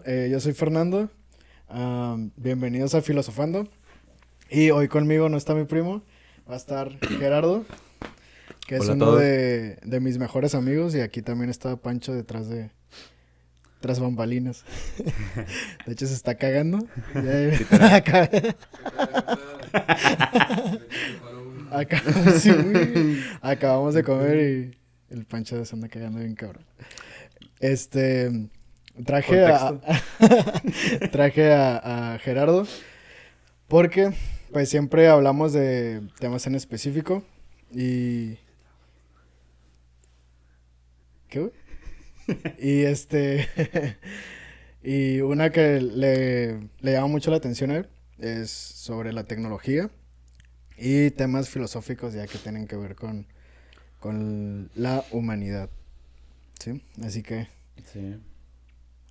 Yo soy Fernando. Bienvenidos a Filosofando. Y hoy conmigo no está mi primo, va a estar Gerardo, que es Hola a uno todos. de mis mejores amigos. Y aquí también está Pancho tras bambalinas. De hecho, se está cagando. Literal. Acá, sí, güey. Acabamos de comer y el Pancho se anda cagando bien cabrón. Este, traje a, Contexto. traje a Gerardo porque pues siempre hablamos de temas en específico y... ¿Qué, güey? Y y una que le llama mucho la atención a él es sobre la tecnología y temas filosóficos ya que tienen que ver con la humanidad, ¿sí? Así que Sí.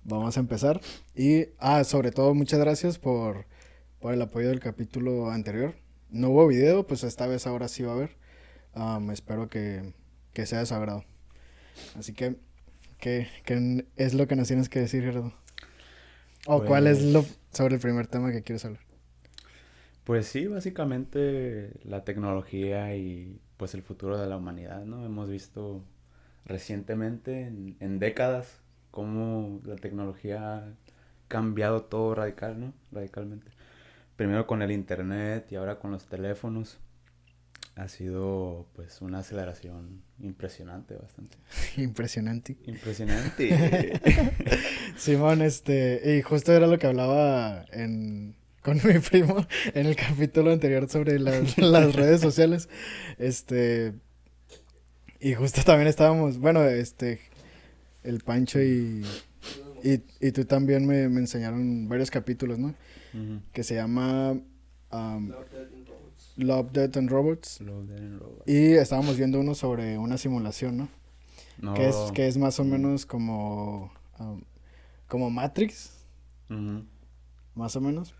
vamos a empezar. Y, sobre todo, muchas gracias por el apoyo del capítulo anterior. No hubo video, pues esta vez ahora sí va a haber. Espero que sea de su agrado. Así que, ¿qué es lo que nos tienes que decir, Gerardo? ¿O cuál es lo Pues, sobre el primer tema que quieres hablar? pues sí, básicamente la tecnología y pues el futuro de la humanidad, ¿no? Hemos visto recientemente, en décadas, cómo la tecnología ha cambiado todo radicalmente. Primero con el internet y ahora con los teléfonos. Ha sido pues una aceleración impresionante, bastante. Impresionante. Impresionante. Simón, y justo era lo que hablaba con mi primo en el capítulo anterior sobre las redes sociales. Este, y justo también estábamos, bueno, el Pancho y tú también me enseñaron varios capítulos, ¿no? Ujú. Que se llama um, Love, Death and Robots. Love, Death and Robots. Y estábamos viendo uno sobre una simulación, ¿no? No. Que es más o Mm. menos como Matrix, Ujú. más o menos.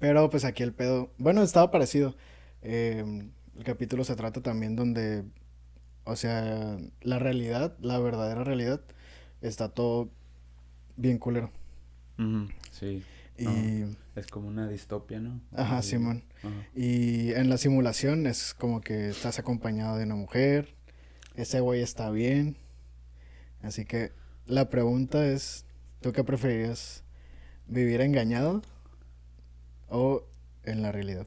Pero pues aquí el pedo, bueno, estaba parecido. El capítulo se trata también donde, o sea, la realidad, la verdadera realidad, está todo bien culero. Ujú. Sí. No. Y, Es como una distopia, ¿no? ajá, Simón. Ajá. Y en la simulación es como que estás acompañado de una mujer, ese güey está bien. Así que la pregunta es, ¿tú qué preferirías? ¿Vivir engañado o en la realidad?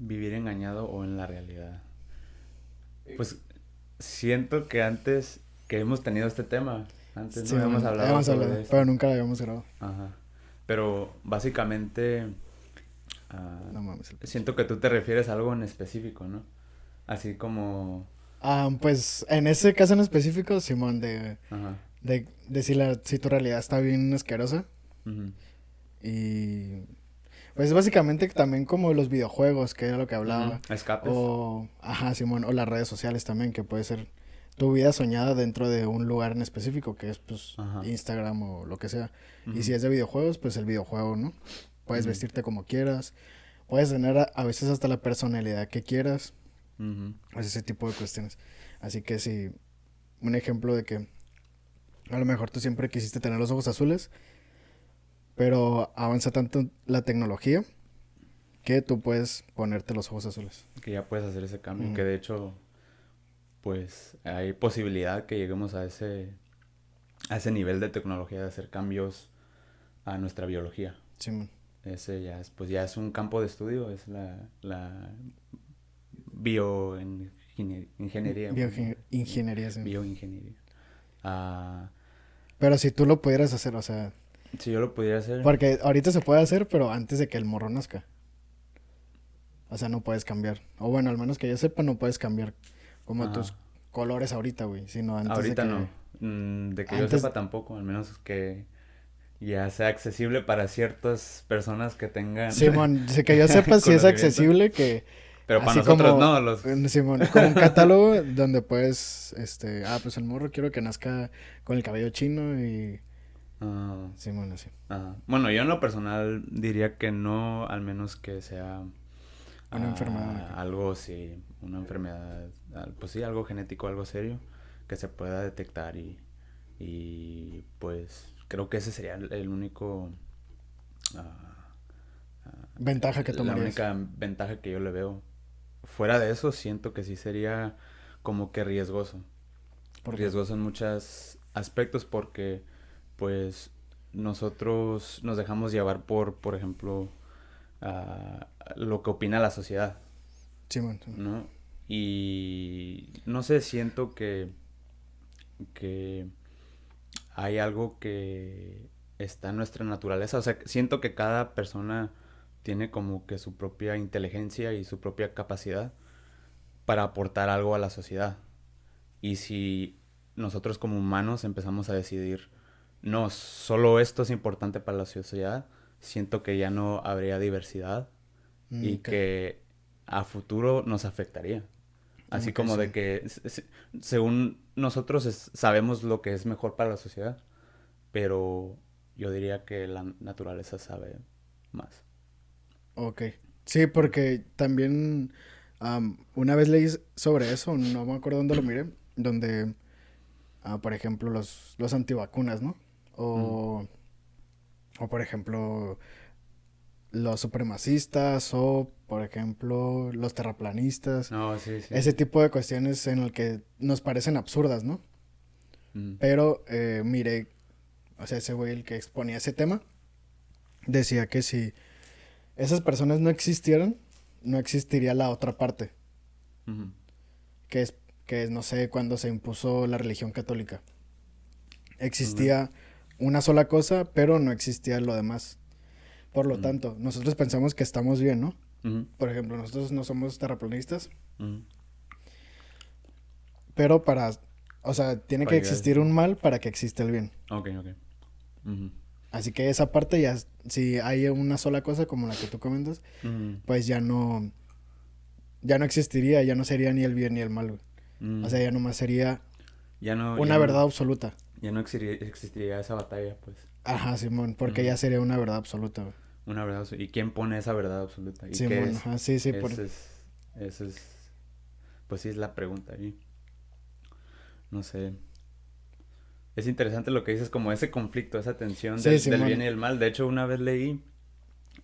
Vivir engañado o en la realidad. Pues siento que antes que hemos tenido este tema, antes no habíamos Simón, hablado hemos sobre hablado, pero esto. nunca la habíamos grabado. Ajá. Pero básicamente ah, No mames, el Pancho. siento que tú te refieres a algo en específico, ¿no? Así como... Pues en ese caso en específico, Simón, Ajá. de si tu realidad está bien asquerosa. Ujú. Y pues básicamente también como los videojuegos, que era lo que Ujú. hablaba. Escapes. O, ajá, Simón, o las redes sociales también, que puede ser tu vida soñada dentro de un lugar en específico, que es pues Ajá. Instagram o lo que sea. Y Ujú. si es de videojuegos, pues el videojuego, ¿no? Puedes Ujú. vestirte como quieras, puedes tener a veces hasta la personalidad que quieras, Ujú. pues ese tipo de cuestiones. Así que sí, un ejemplo de que a lo mejor tú siempre quisiste tener los ojos azules, pero avanza tanto la tecnología que tú puedes ponerte los ojos azules. Que ya puedes hacer ese cambio. Ujú. Que de hecho, pues hay posibilidad que lleguemos a ese nivel de tecnología de hacer cambios a nuestra biología. Simón. Ese ya es, pues ya es un campo de estudio, es la bioingeniería, Bioingeniería, sí. bioingeniería. Ah, Pero si tú lo pudieras hacer, o sea, si yo lo pudiera hacer, porque ahorita se puede hacer, pero antes de que el morro nazca. O sea, no puedes cambiar. O bueno, al menos que yo sepa, no puedes cambiar como tus ajá, colores ahorita, güey. Sino antes de ahorita que... no. De que yo Antes... sepa tampoco, al menos que ya sea accesible para ciertas personas que tengan Simón, si que yo sepa, si es conocimiento. accesible que... Pero para Así nosotros como... no, los... Simón, como un catálogo donde puedes, pues el morro quiero que nazca con el cabello chino y... ah, Simón, así. bueno, yo en lo personal diría que no, al menos que sea Una enfermedad acá. algo, sí, una enfermedad, pues sí, algo genético, algo serio, que se pueda detectar y pues creo que ese sería el único... ah, Ventaja que la tomarías. única ventaja que yo le veo. Fuera de eso, siento que sí sería como que riesgoso. ¿Por qué? Riesgoso en muchos aspectos porque, pues, nosotros nos dejamos llevar por ejemplo, lo que opina la sociedad, Simón, Simón. ¿no? Y no sé, siento que hay algo que está en nuestra naturaleza. O sea, siento que cada persona tiene como que su propia inteligencia y su propia capacidad para aportar algo a la sociedad. Y si nosotros como humanos empezamos a decidir, no, solo esto es importante para la sociedad, siento que ya no habría diversidad y Ok. que a futuro nos afectaría. Así Ok, como sí. de que según nosotros sabemos lo que es mejor para la sociedad, pero yo diría que la naturaleza sabe más. Ok. Sí, porque también una vez leí sobre eso, no me acuerdo dónde lo miré, donde, por ejemplo, los antivacunas, ¿no? Mm. O, o, por ejemplo, los supremacistas, o, por ejemplo, los terraplanistas, No, sí, sí. ese tipo de cuestiones en el que nos parecen absurdas, ¿no? Mm. Pero miré, o sea, ese güey, el que exponía ese tema, decía que si esas personas no existieran, no existiría la otra parte, Ujú. que es, que es, no sé, cuando se impuso la religión católica. Ok. Existía una sola cosa, pero no existía lo demás. Por lo Mm. tanto, nosotros pensamos que estamos bien, ¿no? Ujú. Por ejemplo, nosotros no somos terraplanistas, Ujú. pero o sea, tiene que Para llegar a ese existir un punto. mal para que exista el bien. Ok, ok. Ujú. Así que esa parte ya, si hay una sola cosa como la que tú comentas, Ujú. pues ya no existiría, ya no sería ni el bien ni el mal, güey. O sea, Mm. ya nomás sería Ya no, ya una verdad no, absoluta. ya no existiría esa batalla, pues. Ajá, Simón, porque Ujú. ya sería una verdad absoluta, güey. Una verdad ¿Y quién pone esa verdad absoluta? ¿Y qué Simón, es? ajá, sí, sí, Ese es, ese es, pues sí es la pregunta ahí. No sé. Es interesante lo que dices, como ese conflicto, esa tensión sí, del bien Simón. y el mal. De hecho, una vez leí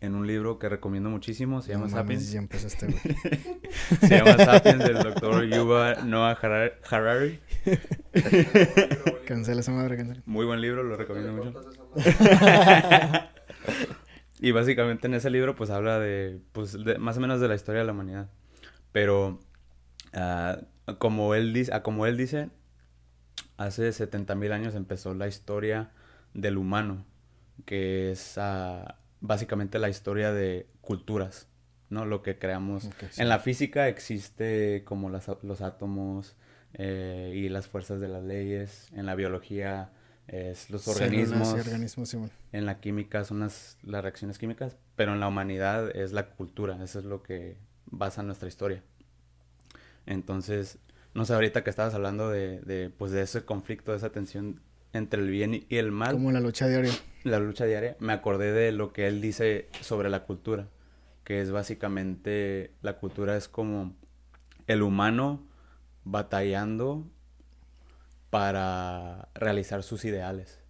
en un libro que recomiendo muchísimo, se No llama mames, Sapiens. ya empezaste, güey. Se llama Sapiens del doctor Yuval Noah Harari. Cancela esa madre, cancela. Muy buen libro, lo recomiendo mucho. Y básicamente en ese libro pues habla de, pues, más o menos de la historia de la humanidad. Pero ah, como él dice, hace 70,000 años empezó la historia del humano, que es básicamente la historia de culturas, ¿no? Lo que creamos. Ok, En sí. la física existe como los átomos y las fuerzas de las leyes. En la biología es los Células y organismos. organismos, Simón. En la química son las reacciones químicas. Pero en la humanidad es la cultura. Eso es lo que basa nuestra historia. Entonces, no sé, ahorita que estabas hablando pues de ese conflicto, de esa tensión entre el bien y el mal, Como la lucha diaria. la lucha diaria, me acordé de lo que él dice sobre la cultura, que es básicamente, la cultura es como el humano batallando para realizar sus ideales.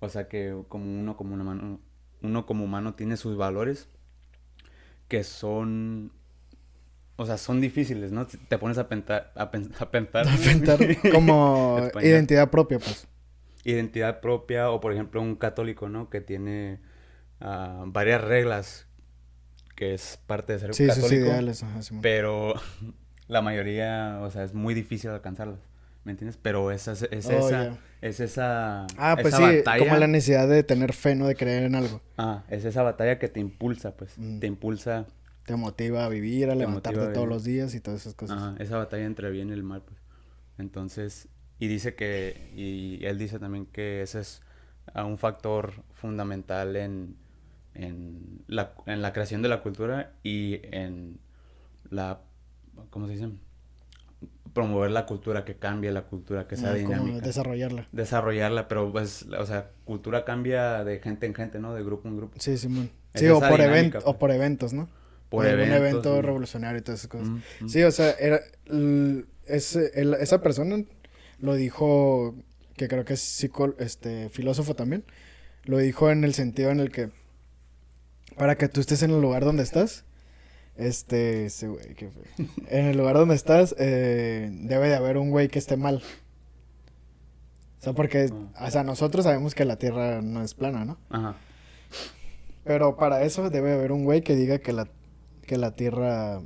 O sea que uno como humano tiene sus valores que son, o sea, son difíciles, ¿no? Te pones a pensar, ¿no? Aventar como Español. identidad propia, pues. Identidad propia o por ejemplo un católico, ¿no? Que tiene varias reglas que es parte de ser Sí, sus católico, ideales, ajá, Simón. pero la mayoría, o sea, es muy difícil alcanzarlas, ¿me entiendes? Pero Oh, ya. es esa, Ah, pues esa sí, como la batalla, necesidad de tener fe, ¿no? De creer en algo. es esa batalla que te impulsa, pues, Mm. te impulsa, Te motiva a vivir, a te motiva levantarte a todos vivir. los días y todas esas cosas. Ajá, esa batalla entre el bien y el mal, pues. Entonces, y él dice también que ese es un factor fundamental en la creación de la cultura y en la, ¿cómo se dice? Promover la cultura, que cambie la cultura, que sea Como dinámica. desarrollarla. Desarrollarla, pero pues, o sea, cultura cambia de gente en gente, ¿no? De grupo en grupo. Sí, Simón. Es Sí, o esa por dinámica, o pues. por eventos, ¿no? Por Algún eventos. evento revolucionario y todas esas cosas. Mm, mm, Sí, o sea, esa persona lo dijo, que creo que es filósofo también, lo dijo en el sentido en el que para que tú estés en el lugar donde estás, ese güey, qué feo. En el lugar donde estás, debe de haber un güey que esté mal. O sea, porque, o sea, nosotros sabemos que la Tierra no es plana, ¿no? Ajá. Pero para eso debe haber un güey que diga que la Tierra...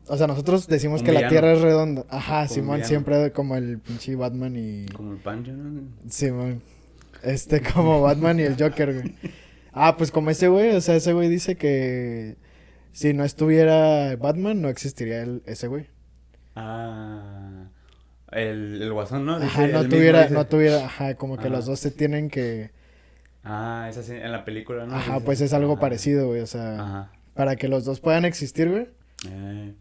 O sea, nosotros decimos Un que la villano. Tierra es redonda. Ajá, Como un Simón, villano. siempre como el pinche Batman y... Como el Pancho, ¿no? Simón. Como Batman y el Joker, güey. Ah, pues como ese güey, o sea, ese güey dice que si no estuviera Batman, no existiría ese güey. Ah. El Guasón, ¿no? Ajá, Dice, él mismo dice. ajá, como que los Ajá. dos se tienen que... Ah, es así, en la película, ¿no? Ajá, Dice. pues es algo Ajá. parecido, güey, o sea, Ajá. para que los dos puedan existir, güey. Eh,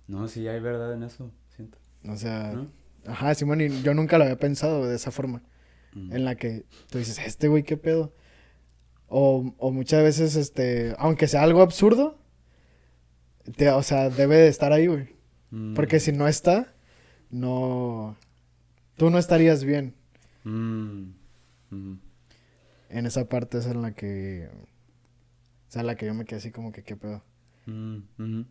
no, sí hay verdad en eso, siento. O sea, ¿No? ajá, Simón, y yo nunca lo había pensado de esa forma, Mm. en la que tú dices, güey, ¿qué pedo? O muchas veces, aunque sea algo absurdo, o sea, debe de estar ahí, güey. Porque si no está, no, tú no estarías bien. Mm. Mm. En esa parte es en la que, o sea, la que yo me quedé así como que, ¿qué pedo? Mm. Mm.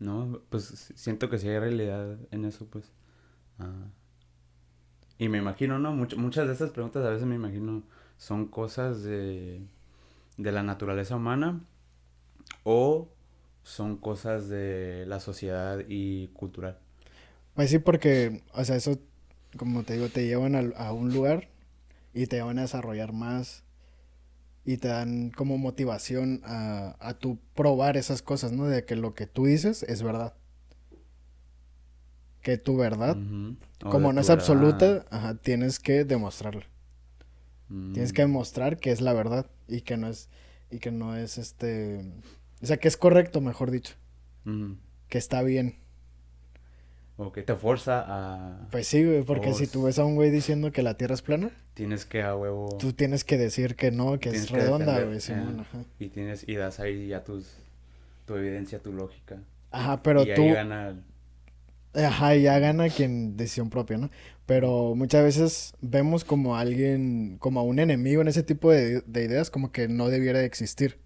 No, pues siento que sí hay realidad en eso, pues. Ah. Y me imagino, ¿no? Muchas de estas preguntas a veces me imagino son cosas de la naturaleza humana o son cosas de la sociedad y cultural. Pues sí, porque, o sea, eso, como te digo, te llevan a un lugar y te llevan a desarrollar más y te dan como motivación a tú probar esas cosas, ¿no? De que lo que tú dices es verdad. Que tu verdad, Ujú. O de como no tu es verdad. absoluta, ajá, tienes que demostrarla. Tienes que Mm. demostrar que es la verdad y que no es o sea, que es correcto, mejor dicho, Ujú. que está bien. O que te fuerza a... Pues sí, güey, porque O si tú ves a un güey diciendo que la Tierra es plana, tienes que a huevo... tú tienes que decir que no, que es Tienes que redonda, defender. güey, Simón, ajá. Y das ahí ya tu evidencia, tu lógica. Ajá, pero Y ahí tú, gana el... ajá, y ya gana quien decisión propia, ¿no? Pero muchas veces vemos como a alguien, como a un enemigo en ese tipo de ideas, como que no debiera de existir.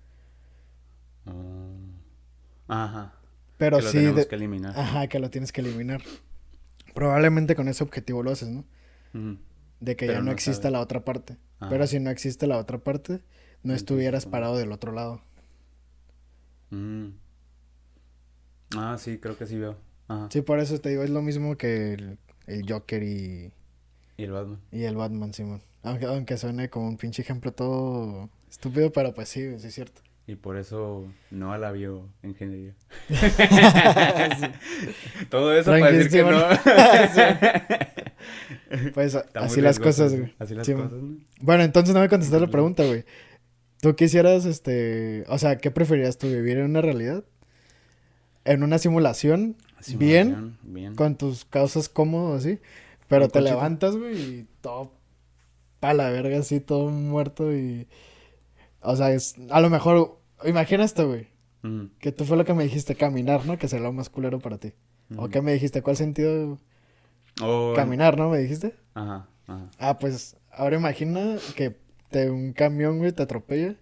Ajá. Pero Que lo sí, tenemos que eliminar. ajá, que lo tienes que eliminar. Probablemente con ese objetivo lo haces, ¿no? Ujú. De que ya Pero no no exista sabes. la otra parte. Pero Ajá. si no existe la otra parte, no Entonces, estuvieras parado del otro lado. mm. Ah, sí, creo que sí veo. Ajá. Sí, por eso te digo, es lo mismo que el Joker Y el Batman. y el Batman, Simón. Aunque suene como un pinche ejemplo todo estúpido, pero pues sí, sí es cierto. Y por eso no a la bioingeniería. Sí. Todo eso para Tranqui, decir que Simón. no. Sí. Pues Está muy así las riesgoso cosas, eso. güey. Así las Simón. cosas, ¿no? Bueno, entonces no me contestaste la Incluso. pregunta, güey. ¿Tú quisieras, o sea, qué preferirías tú, vivir en una realidad? ¿En una simulación? Bien, Simulación, bien. con tus causas cómodos, así. Un Pero te cochito. levantas, güey, y todo pa' la verga, así, todo muerto y... O sea, a lo mejor, imagina esto, güey. Ujú, Que tú fue lo que me dijiste, caminar, ¿no? Que sería lo más culero para ti. ¿O ujú. qué me dijiste? ¿Cuál sentido? O Caminar, ¿no? Me dijiste. Ajá, ajá. Ah, pues ahora imagina que un camión, güey, te atropella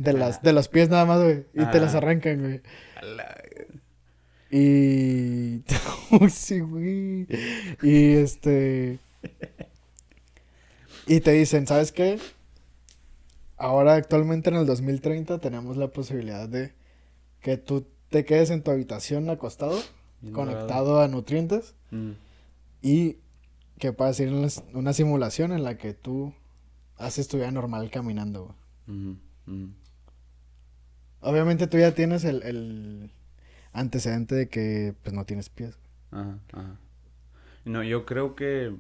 Ajá. de los pies nada más, güey, y te las Ajá. arrancan, güey. A la- Y... Uy, sí, güey. Y y te dicen, ¿sabes qué? Ahora actualmente en el 2030 tenemos la posibilidad de que tú te quedes en tu habitación acostado, Bien drogado. conectado a nutrientes Mm, y que puedas ir en una simulación en la que tú haces tu vida normal caminando, güey. ujú, ujú. Obviamente tú ya tienes el antecedente de que pues no tienes pies. Ajá, ajá. No, yo creo que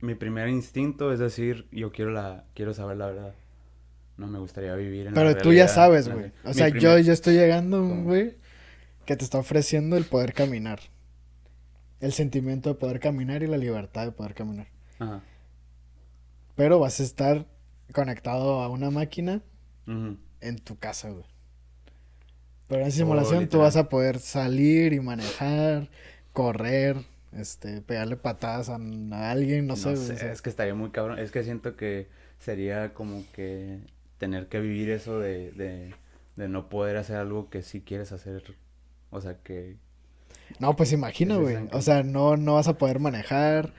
mi primer instinto es decir, quiero saber la verdad. No me gustaría vivir en la Pero tú ya realidad. sabes, güey. O Mi sea, primer, yo estoy llegando a un ¿cómo? güey que te está ofreciendo el poder caminar. El sentimiento de poder caminar y la libertad de poder caminar. Ajá. Pero vas a estar conectado a una máquina Ujú. en tu casa, güey. Pero en esa Oh, simulación tú vas literal. a poder salir y manejar, correr, pegarle patadas a alguien, no sé, No güey. O sé, sea, es que estaría muy cabrón. Es que siento que sería como que tener que vivir eso de no poder hacer algo que sí quieres hacer. O sea, que No, pues es imagina, eso güey. en O que... sea, no vas a poder manejar.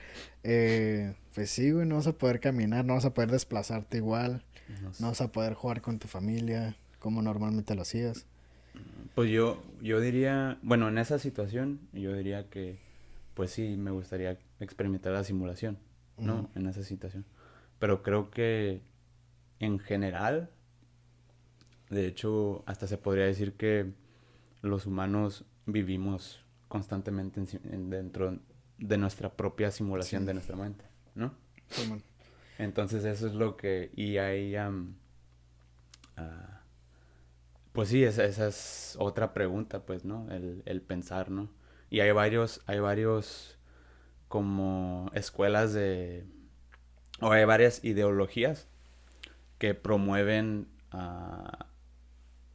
Pues sí, güey, no vas a poder caminar, no vas a poder desplazarte igual. No No sé. vas a poder jugar con tu familia como normalmente lo hacías. Pues yo diría, bueno, en esa situación, yo diría que, pues sí, me gustaría experimentar la simulación, Ujú, ¿no? En esa situación. Pero creo que en general, de hecho, hasta se podría decir que los humanos vivimos constantemente dentro de nuestra propia simulación sí, de nuestra mente, ¿no? sí, man. Entonces eso es lo que... Y ahí, ah, pues sí, esa es otra pregunta, pues, ¿no? El pensar, ¿no? Y hay varios como escuelas de... O hay varias ideologías que promueven,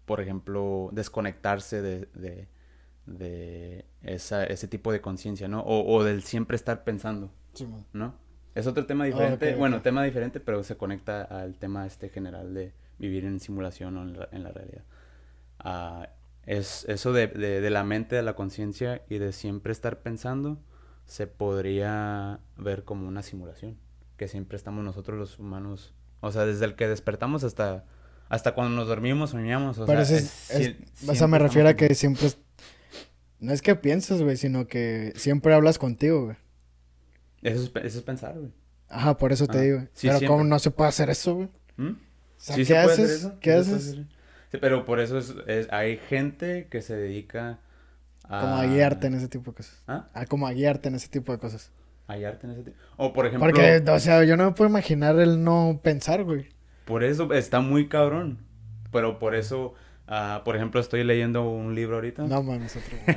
por ejemplo, desconectarse ese tipo de conciencia, ¿no? O del siempre estar pensando, Sí, man. ¿no? Es otro tema Oh, ok, diferente, bueno, ok. tema diferente, pero se conecta al tema este general de vivir en simulación o en la realidad. Ah, es eso de la mente, de la conciencia y de siempre estar pensando, se podría ver como una simulación, que siempre estamos nosotros los humanos, o sea, desde el que despertamos hasta cuando nos dormimos, soñamos, o Pero sea, eso o sea, me siempre estamos refiero a que pensando. siempre, no es que pienses, güey, sino que siempre hablas contigo, güey. Eso es pensar, güey. Ajá, por eso te Ajá. digo. Sí, Pero ¿cómo siempre. no se puede hacer eso, güey? O ¿Mm? sea, Sí se ¿qué puede hacer haces? eso, ¿Qué sí se puede haces? hacer. Sí, pero por eso hay gente que se dedica Como a guiarte a... en ese tipo de cosas. ¿Ah? A como a guiarte en ese tipo de cosas. A hallarte en ese tipo. O por Porque, ejemplo, o sea, yo no me puedo imaginar el no pensar, güey. por eso está muy cabrón. Pero por eso, por ejemplo, estoy leyendo un libro ahorita. No mames, otro, güey.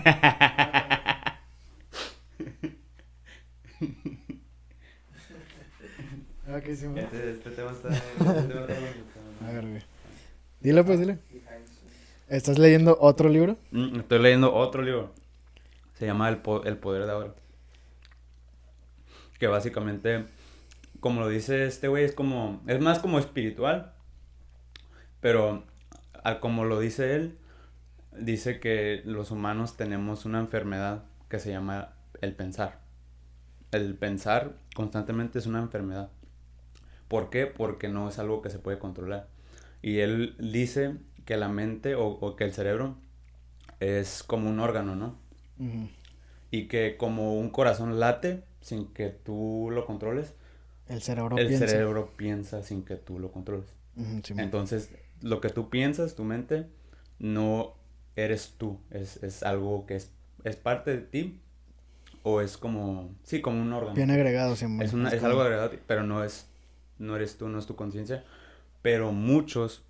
Ok, sí, man. Este tema está bonito. A ver, güey. Dile, pues, dile. ¿Estás leyendo otro libro? Estoy leyendo otro libro. Se llama El poder de ahora. Que básicamente, como lo dice este güey, es más como espiritual. Pero como lo dice él, dice que los humanos tenemos una enfermedad que se llama el pensar. El pensar constantemente es una enfermedad. ¿Por qué? Porque no es algo que se puede controlar. Y él dice que la mente o que el cerebro es como un órgano, ¿no? Ujú. Y que como un corazón late sin que tú lo controles, El cerebro el piensa. cerebro piensa sin que tú lo controles. Ujú, sí, man. Entonces, lo que tú piensas, tu mente, no eres tú. Es algo que es parte de ti o es como, sí, como un órgano, Bien pues. agregado, sí, man. Es Es algo como... agregado, pero no eres tú, no es tu conciencia. Pero muchos,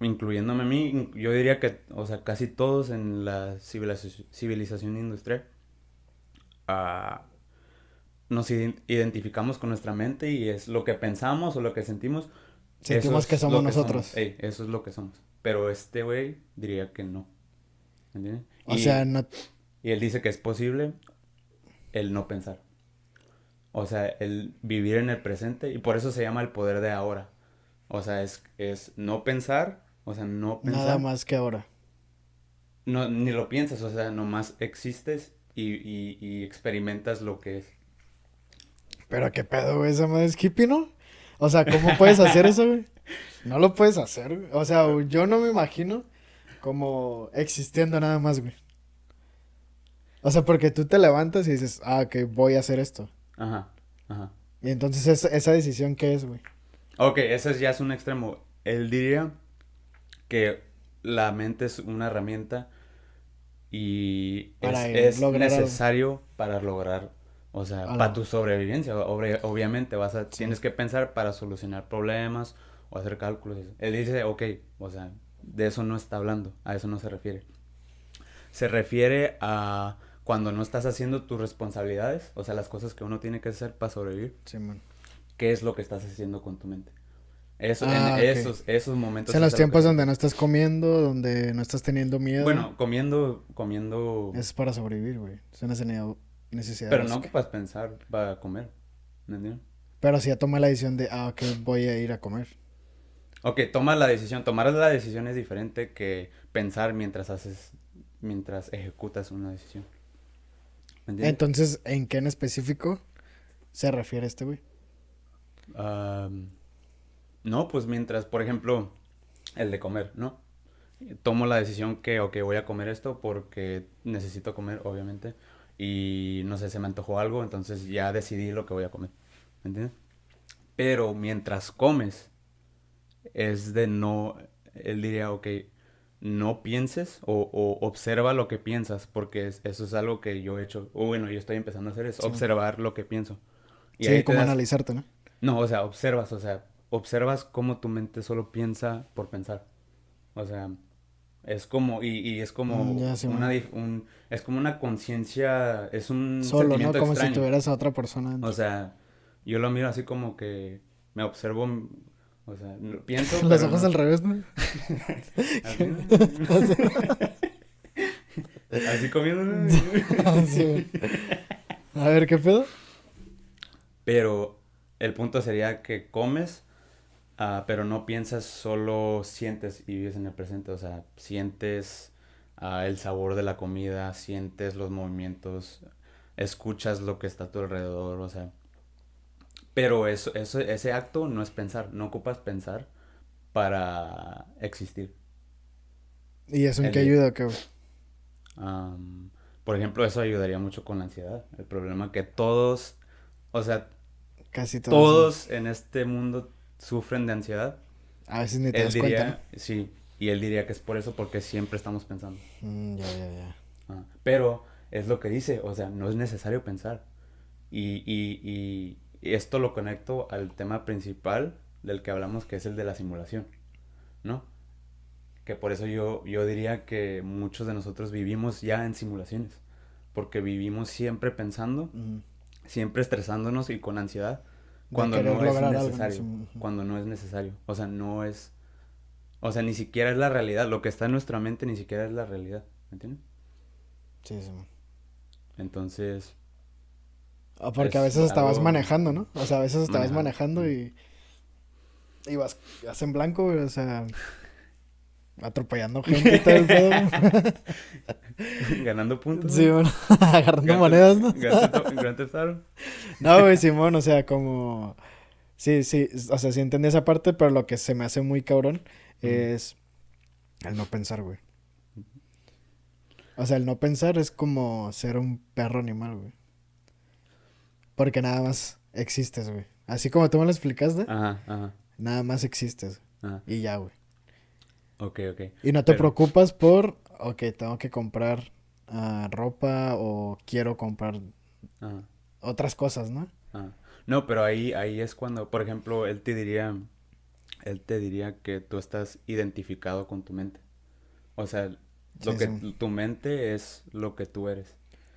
incluyéndome a mí, yo diría que, o sea, casi todos en la civilización industrial, ah, nos identificamos con nuestra mente y es lo que pensamos o lo que sentimos, eso Sentimos que es somos lo que somos. nosotros. Ey, eso es lo que somos. Pero este güey diría que no. ¿Entiendes? O sea, no... Y él dice que es posible el no pensar. O sea, el vivir en el presente. Y por eso se llama el poder de ahora. O sea, es no pensar. O sea, no Nada pensar. más que ahora. No, ni lo piensas. O sea, nomás existes y experimentas lo que es. Pero qué pedo, güey. Esa madre es hippie, ¿no? O sea, ¿cómo puedes hacer eso, güey? No lo puedes hacer, güey. O sea, yo no me imagino como existiendo nada más, güey. O sea, porque tú te levantas y dices, ah, ok, voy a hacer esto. Ajá, ajá. Y entonces esa decisión, ¿qué es, güey? Ok, ya es un extremo. Él diría que la mente es una herramienta y Para es lograr algo. necesario para lograr, o sea, para Algo. tu sobrevivencia. Obviamente Sí, tienes que pensar para solucionar problemas o hacer cálculos. Él dice, ok, o sea, de eso no está hablando, a eso no se refiere. Se refiere a cuando no estás haciendo tus responsabilidades, o sea, las cosas que uno tiene que hacer para sobrevivir, sí, man. ¿qué es lo que estás haciendo con tu mente? En Ah, ok. esos O sea, momentos en es los a lo que tiempos se donde refiere. no estás comiendo, donde no estás teniendo miedo, Bueno, comiendo, es para sobrevivir, güey. Es una necesidad pero no básica. ocupas pensar para comer, ¿me entiendes? Pero si ya tomé la decisión de, ok, voy a ir a comer. Ok, toma la decisión. Tomar la decisión es diferente que pensar mientras ejecutas una decisión. ¿Me entiendes? Entonces, ¿en qué en específico se refiere este güey? Am, no, pues mientras, por ejemplo, el de comer, ¿no? Tomo la decisión que, ok, voy a comer esto porque necesito comer, obviamente. Y no sé, se me antojó algo, entonces ya decidí lo que voy a comer. ¿Me entiendes? Pero mientras comes, es de no, él diría, ok, no pienses o observa lo que piensas, porque eso es algo que yo he hecho, o bueno, yo estoy empezando a hacer, es Sí, observar lo que pienso. Y sí, ahí te como das, analizarte, ¿no? no, o sea, observas cómo tu mente solo piensa por pensar. O sea, es como, y es como Ya, Simón. es como una conciencia, es un Solo, ¿no? sentimiento Como si extraño. tuvieras a otra persona O dentro. sea, yo lo miro así como que me observo, o sea, pienso, Los pero ojos no. al revés, ¿no? Así, ¿no? Así. Así comiendo, ¿no? Sí. A ver, ¿qué pedo? Pero el punto sería que comes, pero no piensas, solo sientes y vives en el presente. O sea, sientes el sabor de la comida, sientes los movimientos, escuchas lo que está a tu alrededor, o sea. Pero ese acto no es pensar, no ocupas pensar para existir. ¿Y eso en El qué di- ayuda, qué, güey? por ejemplo, eso ayudaría mucho con la ansiedad. El problema que todos, o sea, Casi todo así. todos en este mundo sufren de ansiedad. A veces ni te Él das cuenta, ¿no? diría, sí, y él diría que es por eso porque siempre estamos pensando. Ya, ya, ya. Pero es lo que dice, o sea, no es necesario pensar. Y esto lo conecto al tema principal del que hablamos, que es el de la simulación, ¿no? Que por eso yo diría que muchos de nosotros vivimos ya en simulaciones, porque vivimos siempre pensando, Ujú. siempre estresándonos y con ansiedad, De cuando querer no es lograr algo, ¿no? Sí, necesario, ujú. cuando no es necesario, o sea, no es, o sea, ni siquiera es la realidad, lo que está en nuestra mente ni siquiera es la realidad, ¿me entiendes? Sí, sí. Entonces, O porque a es veces estabas algo manejando, ¿no? O sea, a veces estabas manejando. manejando y vas en blanco, güey, o sea, atropellando gente y todo el pedo, güey. Ganando puntos, Sí, ¿no? bueno, agarrando monedas, ¿no? Grand Theft Auto. No, güey, Simón, o sea, como... Sí, sí, o sea, sí entendí esa parte, pero lo que se me hace muy cabrón Mm. es el no pensar, güey. O sea, el no pensar es como ser un perro animal, güey. Porque nada más existes, güey. Así como tú me lo explicaste, Ajá, ajá, nada más existes. ajá. Y ya, güey. Ok, ok. Y no te Pero, preocupas por, ok, tengo que comprar ropa o quiero comprar ajá, otras cosas, ¿no? ajá. No, pero ahí es cuando, por ejemplo, él te diría que tú estás identificado con tu mente. O sea, lo Sí, que sí. tu mente es lo que tú eres.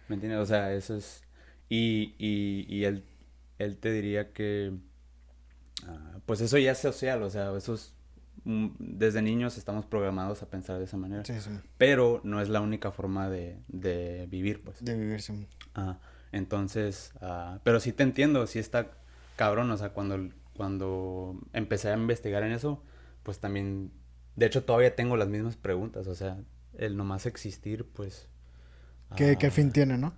¿Me entiendes? O sea, eso es. Y él te diría que. Pues eso ya es social, o sea, eso es. Desde niños estamos programados a pensar de esa manera. Sí, sí. Pero no es la única forma de vivir, pues. De vivir, sí. Ah, entonces, pero sí te entiendo, sí está cabrón, o sea, cuando empecé a investigar en eso, pues también, de hecho todavía tengo las mismas preguntas, o sea, el nomás existir, pues, ¿Qué fin ah, tiene, no?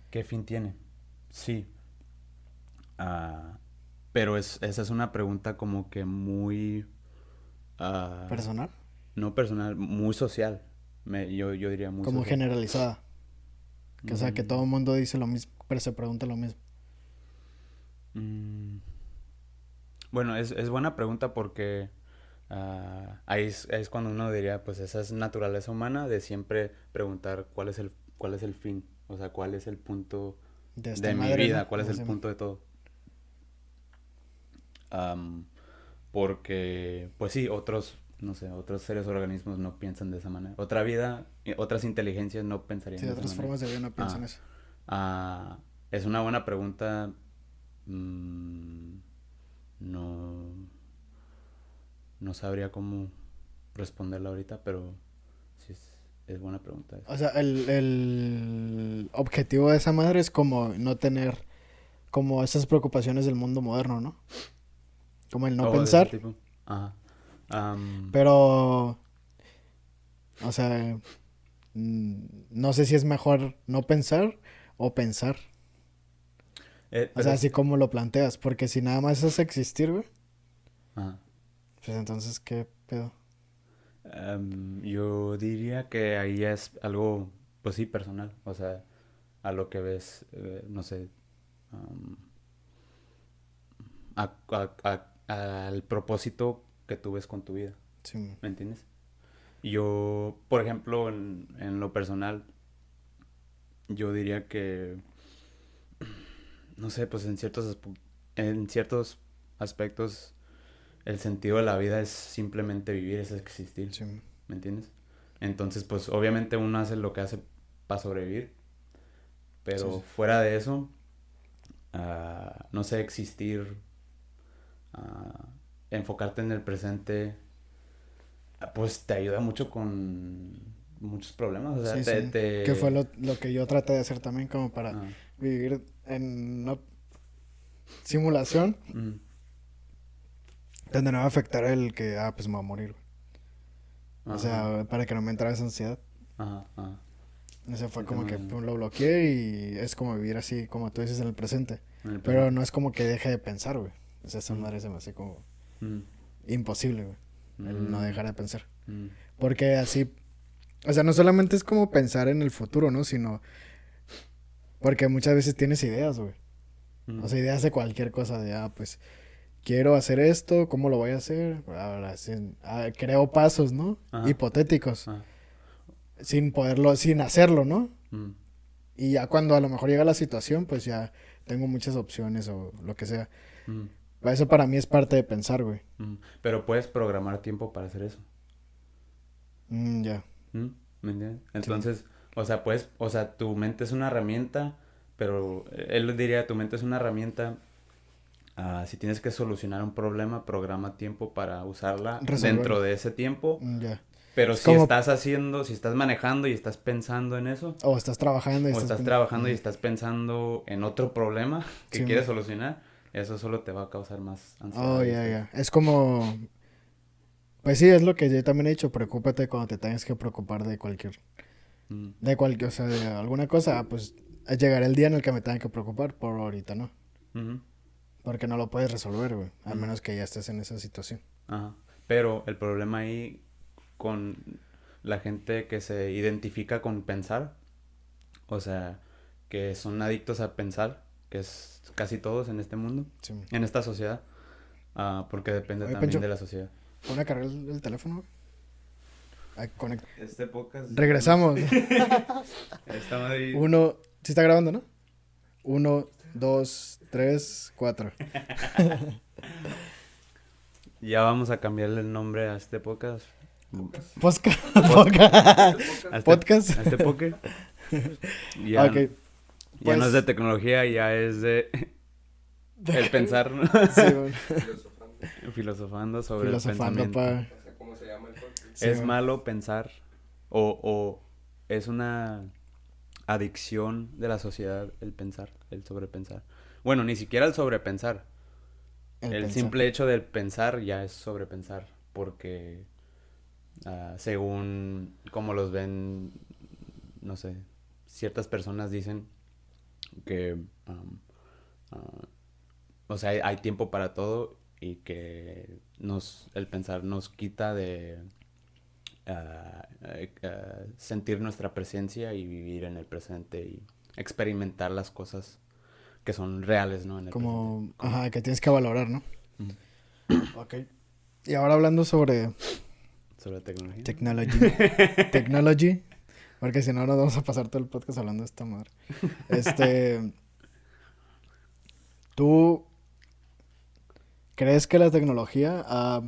¿qué fin tiene? Sí, ah, pero esa es una pregunta como que muy, ah, Personal. no personal, muy social, yo diría muy Como social. generalizada. Que, o sea, que todo Mm, el mundo dice lo mismo, pero se pregunta lo mismo. mm, bueno, es buena pregunta porque ahí es cuando uno diría, pues esa es naturaleza humana de siempre preguntar cuál es el fin, o sea, cuál es el punto De esta de mi madre, ¿no? vida, cuál es el Así, punto de todo. Am, porque, pues sí, otros, no sé, otros seres organismos no piensan de esa manera. Otra vida, otras inteligencias no pensarían sí, de de esa otras manera. formas de vida no pienso en Ah, eso. es una buena pregunta. mm, no, no sabría cómo responderla ahorita, pero sí es buena pregunta esa. O sea, el objetivo de esa madre es como no tener como esas preocupaciones del mundo moderno, ¿no? Como el no O de ese pensar, tipo. Ajá. pero, o sea, no sé si es mejor no pensar o pensar. O Pero sea, así como lo planteas, porque si nada más es existir, güey, ajá. pues entonces, ¿qué pedo? Yo diría que ahí ya es algo, pues sí, personal. O sea, a lo que ves, no sé, am, al propósito que tú ves con tu vida. Sí, ¿Me entiendes? Yo, por ejemplo, en lo personal, yo diría que, no sé, pues en ciertos aspectos, el sentido de la vida es simplemente vivir, es existir. sí, ¿Me entiendes? Entonces, pues obviamente uno hace lo que hace para sobrevivir, sí, pero sí, fuera de eso, no sé, existir, enfocarte en el presente, pues te ayuda mucho con muchos problemas. O sea, sí, sí. Que fue lo que yo traté de hacer también como para ah, vivir en una simulación mm, donde no va a afectar el que, pues me voy a morir, güey. O ajá, sea, para que no me entrara esa ansiedad. ajá, ajá. O sea, fue Sí, te como que imagino. pum, lo bloqueé y es como vivir así, como tú dices, en el presente. En el Pero presente. no es como que deje de pensar, güey. O sea, esa Mm, madre se me hace como mm, imposible, güey. El no mm, dejar de pensar. mm, Porque así, o sea, no solamente es como pensar en el futuro, ¿no? Sino porque muchas veces tienes ideas, güey. O mm, sea, ideas de cualquier cosa, de, pues, quiero hacer esto, ¿cómo lo voy a hacer? Ahora, creo pasos, ¿no? ajá, Hipotéticos, ajá, sin hacerlo, ¿no? mm, Y ya cuando a lo mejor llega la situación, pues ya tengo muchas opciones o lo que sea. mm, Eso para mí es parte de pensar, güey. Pero puedes programar tiempo para hacer eso. Ya, ¿Mm? ¿Me entiendes? sí. Entonces, o sea, tu mente es una herramienta, pero él diría, tu mente es una herramienta. Si tienes que solucionar un problema, programa tiempo para usarla Resolverlo. dentro de ese tiempo. Ya. Pero Es como, si estás manejando y estás pensando en eso, o estás trabajando y o estás... estás trabajando y estás pensando en otro problema que Sí, quieres solucionar, eso solo te va a causar más oh, ansiedad y ya, estrés. ya. Es como... Pues sí, es lo que yo también he dicho. Preocúpate cuando te tengas que preocupar de cualquier... Mm, O sea, de alguna cosa. Pues llegará el día en el que me tenga que preocupar. Por ahorita, ¿no? ujú, Porque no lo puedes resolver, güey. A mm, menos que ya estés en esa situación. ajá. Pero el problema ahí con la gente que se identifica con pensar, o sea, que son adictos a pensar, que es casi todos en este mundo, Sí. en esta sociedad, porque depende Oye, también Pencho, de la sociedad. pon a cargar el teléfono, güey. Este podcast, no Regresamos. sé. Estamos ahí. Uno... Sí está grabando, ¿no? 1, 2, 3, 4. Ya vamos a cambiarle el nombre a este podcast. Podcast. A este, Podcast. a este podcast. Ya, Ok, ya no es de pues... tecnología, ya es de el pensar, ¿no? Sí, bueno. Filosofando sobre el Filosofando pensamiento. pa... ¿Cómo se llama el podcast? Sí, ¿Es bueno. malo pensar o es una adicción de la sociedad el pensar, el sobrepensar? Bueno, ni siquiera el sobrepensar. El El pensar. simple hecho del pensar ya es sobrepensar, porque según como los ven, no sé, ciertas personas dicen que, ah, o sea, hay tiempo para todo y que el pensar nos quita de sentir nuestra presencia y vivir en el presente y experimentar las cosas que son reales, ¿no? En el presente. Como... ¿Cómo? Ajá, que tienes que valorar, ¿no? Ujú. Ok. Y ahora hablando sobre Sobre la tecnología. technology, porque si no nos vamos a pasar todo el podcast hablando de esta madre. ¿Tú crees que la tecnología ha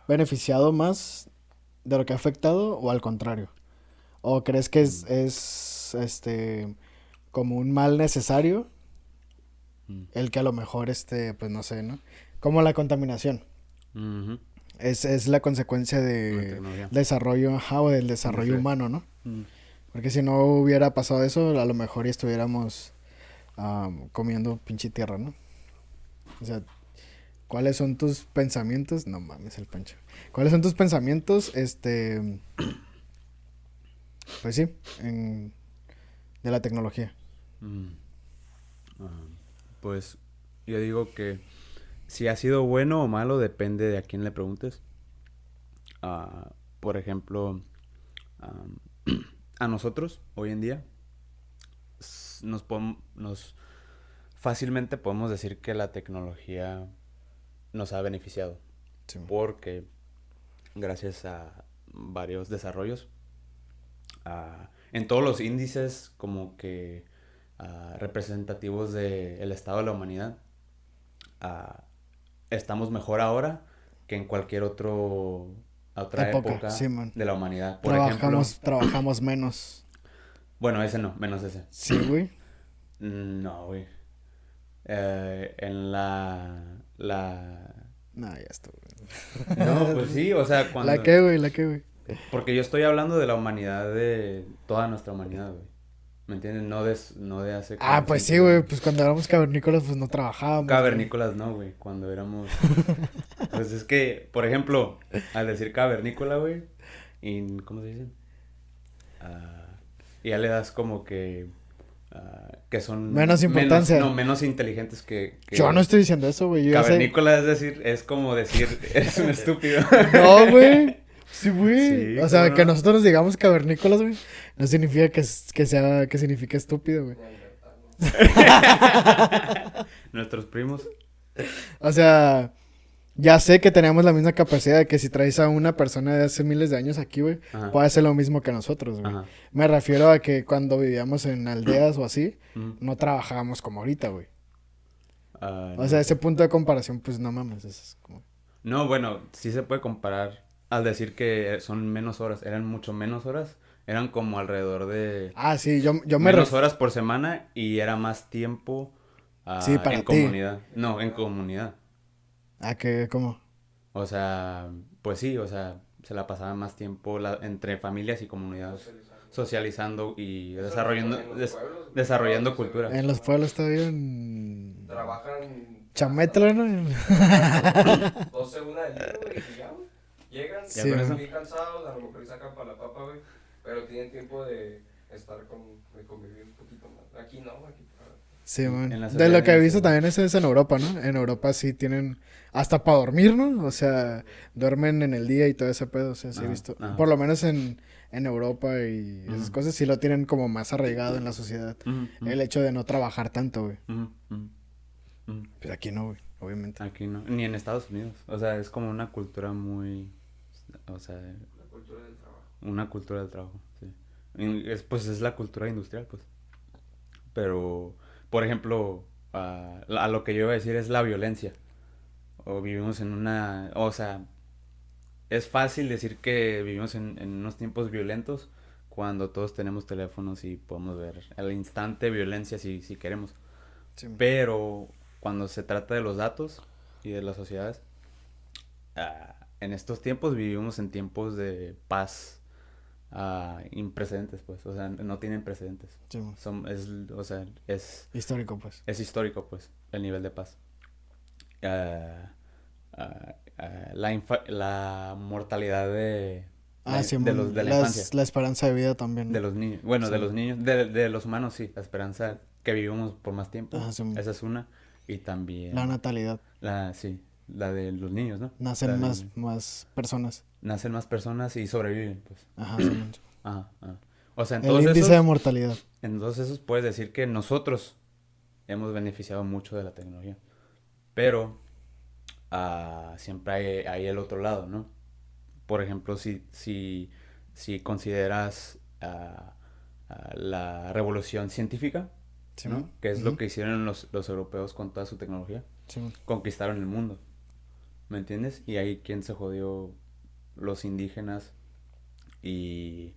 beneficiado más de lo que ha afectado o al contrario? ¿O crees que Mm, como un mal necesario mm, el que a lo mejor pues no sé, ¿no? Como la contaminación. ujú. Es la consecuencia La de tecnología. desarrollo, ajá, o del desarrollo Industrial. humano, ¿no? Mm, Porque si no hubiera pasado eso, a lo mejor ya estuviéramos comiendo pinche tierra, ¿no? O sea, ¿cuáles son tus pensamientos? No mames, el Pancho. ¿Cuáles son tus pensamientos, pues sí, de la tecnología? Mm, pues yo digo que si ha sido bueno o malo depende de a quién le preguntes. Por ejemplo, am, a nosotros hoy en día nos fácilmente podemos decir que la tecnología nos ha beneficiado Sí, porque gracias a varios desarrollos en todos los índices como que representativos del estado de la humanidad, ah, estamos mejor ahora que en cualquier otra época, época sí, man. de la humanidad. Por ejemplo, Trabajamos menos. bueno, ese no, menos ese. Sí, güey. No, güey. En la... No, ya está, No, pues sí, o sea, ¿La cuando... qué, güey? ¿La qué, güey? Porque yo estoy hablando de la humanidad, de toda nuestra humanidad, güey. ¿Me entiendes? No de hace como Pues 100 sí, güey. Pues cuando éramos cavernícolas, pues no trabajábamos, güey. Cavernícolas no, güey. Cuando éramos... Pues es que, por ejemplo, al decir cavernícola, güey, y ¿cómo se dice? Y ya le das como que son Menos importancia. menos inteligentes Yo no estoy diciendo eso, güey. Yo ya sé. cavernícola, es decir, es como decir, eres un estúpido. No, güey. Sí, güey. Sí, O sea, ¿cómo que no? nosotros nos digamos cavernícolas, güey, no significa que significa estúpido, güey. Nuestros primos. O sea, ya sé que tenemos la misma capacidad de que si traes a una persona de hace miles de años aquí, güey, Ajá. puede hacer lo mismo que nosotros, güey. Ajá. Me refiero a que cuando vivíamos en aldeas o así, Ujú. no trabajábamos como ahorita, güey. O No sea, sé. ese punto de comparación, pues no mames, eso es como... No, bueno, sí se puede comparar al decir que son menos horas. Eran mucho menos horas. Eran como alrededor de Sí, yo me menos refiero... horas por semana y era más tiempo Sí, para en ti. comunidad. No, en comunidad. Que, ¿cómo? O sea, pues sí, o sea, se la pasaba más tiempo entre familias y comunidades socializando y Eso desarrollando, en los pueblos, güey, desarrollando trabajan, cultura. En los pueblos todavía en... trabajan Chametla, ¿no? 12, 1 del día, güey, y ya, güey. Llegan, ¿Ya Sí, con güey. eso? muy cansados, a lo mejor y sacan para la papa, güey, pero tienen tiempo de estar de convivir un poquito más. Aquí no, aquí. Sí, man. En la De lo que he sociedad, visto sí. también eso es en Europa, ¿no? En Europa sí tienen hasta para dormir, ¿no? O sea, duermen en el día y todo ese pedo, o sea, sí he Ajá, visto. ajá. Por lo menos en Europa y esas Ujú. cosas sí lo tienen como más arraigado en la sociedad. Ujú, ujú, El hecho de no trabajar tanto, güey. ujú, ujú, ujú. Pues aquí no, güey, obviamente. Aquí no, ni en Estados Unidos. O sea, es como una cultura muy, o sea, La cultura del trabajo. una cultura del trabajo, sí. Pues es la cultura industrial, pues. Pero, por ejemplo, a lo que yo iba a decir es la violencia. O vivimos en o sea, es fácil decir que vivimos en unos tiempos violentos cuando todos tenemos teléfonos y podemos ver al instante violencia si queremos. Sí, Pero cuando se trata de los datos y de las sociedades, en estos tiempos vivimos en tiempos de paz imprecedentes, pues. O sea, no tienen precedentes. sí, man. O sea, Histórico, pues. es histórico, pues, el nivel de paz. Ah, la mortalidad Sí, de man. de la infancia, La esperanza de vida también. de los niños. Bueno, Sí. de los niños, de los humanos, sí. La esperanza que vivimos por más tiempo. Sí, man. Esa es una. Y también La natalidad. sí, la de los niños, ¿no? Nacen La de- más personas. Nacen más personas y sobreviven, pues. Sí, man. Ajá, ajá. O sea, El índice de mortalidad. en todos esos puedes decir que nosotros hemos beneficiado mucho de la tecnología. Pero siempre hay el otro lado, ¿no? Por ejemplo, si consideras la revolución científica, Sí, ¿no? man. Que es Ujú. lo que hicieron los europeos con toda su tecnología. Sí, man. Conquistaron el mundo, ¿me entiendes? Y ahí quien se jodió, los indígenas y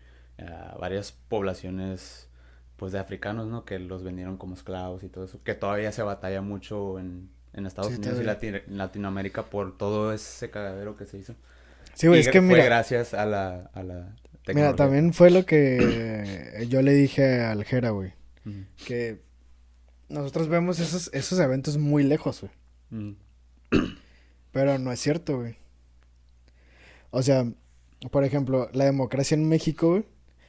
varias poblaciones pues de africanos, ¿no? Que los vendieron como esclavos y todo eso, que todavía se batalla mucho en Estados Sí, Unidos y todavía. Latinoamérica por todo ese cagadero que se hizo. Sí, güey, Y es que fue mira, gracias a la tecnología. mira, también fue lo que yo le dije al Jera, güey, Ujú. que nosotros vemos esos eventos muy lejos, güey. Mm, Pero no es cierto, güey. O sea, por ejemplo, la democracia en México, güey,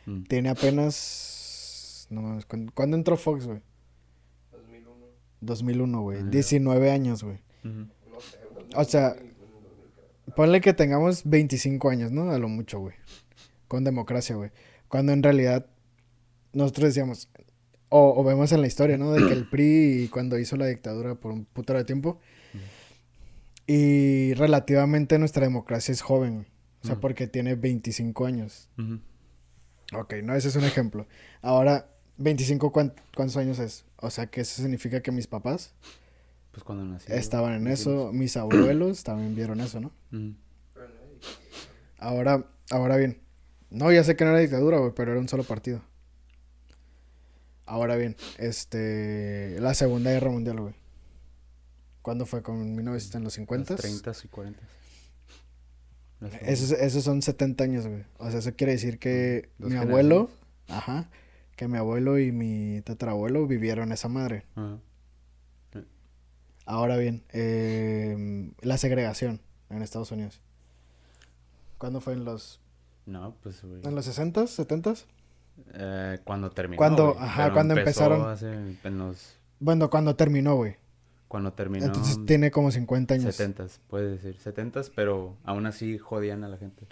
mm. tiene apenas... No mames, ¿cuándo entró Fox, güey? 2001. 2001, güey. Ah, ya. 19 años, güey. Ujú. No sé, O sea, 2000, ponle que tengamos 25 años, ¿no? A lo mucho, güey. Con democracia, güey. Cuando en realidad nosotros decíamos... O vemos en la historia, ¿no? De que el PRI cuando hizo la dictadura por un putero de tiempo... Y relativamente nuestra democracia es joven, güey. O sea, Mm. porque tiene 25 años. Ujú. Ok, no, ese es un ejemplo. Ahora, 25, ¿cuántos años es? O sea, que eso significa que mis papás Pues cuando nací. estaban en nacimos. eso, mis abuelos también vieron eso, ¿no? Ujú. pero no hay- Ahora bien, no, ya sé que no era dictadura, güey, pero era un solo partido. Ahora bien, la Segunda Guerra Mundial, güey. ¿Cuándo fue? ¿Con 1900 en los 50? Las 30 y 40. Esos son 70 años, güey. O sea, eso quiere decir que Dos mi abuelo, generaciones. que mi abuelo y mi tatarabuelo vivieron esa madre. Ajá. Ahora bien, la segregación en Estados Unidos. ¿Cuándo fue? ¿En los No, pues, güey. 60s, 70s? Cuando terminó. Cuando- güey, ajá, pero cuando empezó empezaron. Bueno, cuando terminó, güey. Cuando terminó. Entonces tiene como 50 años. 70s, puedes decir. 70s, pero aún así jodían a la gente.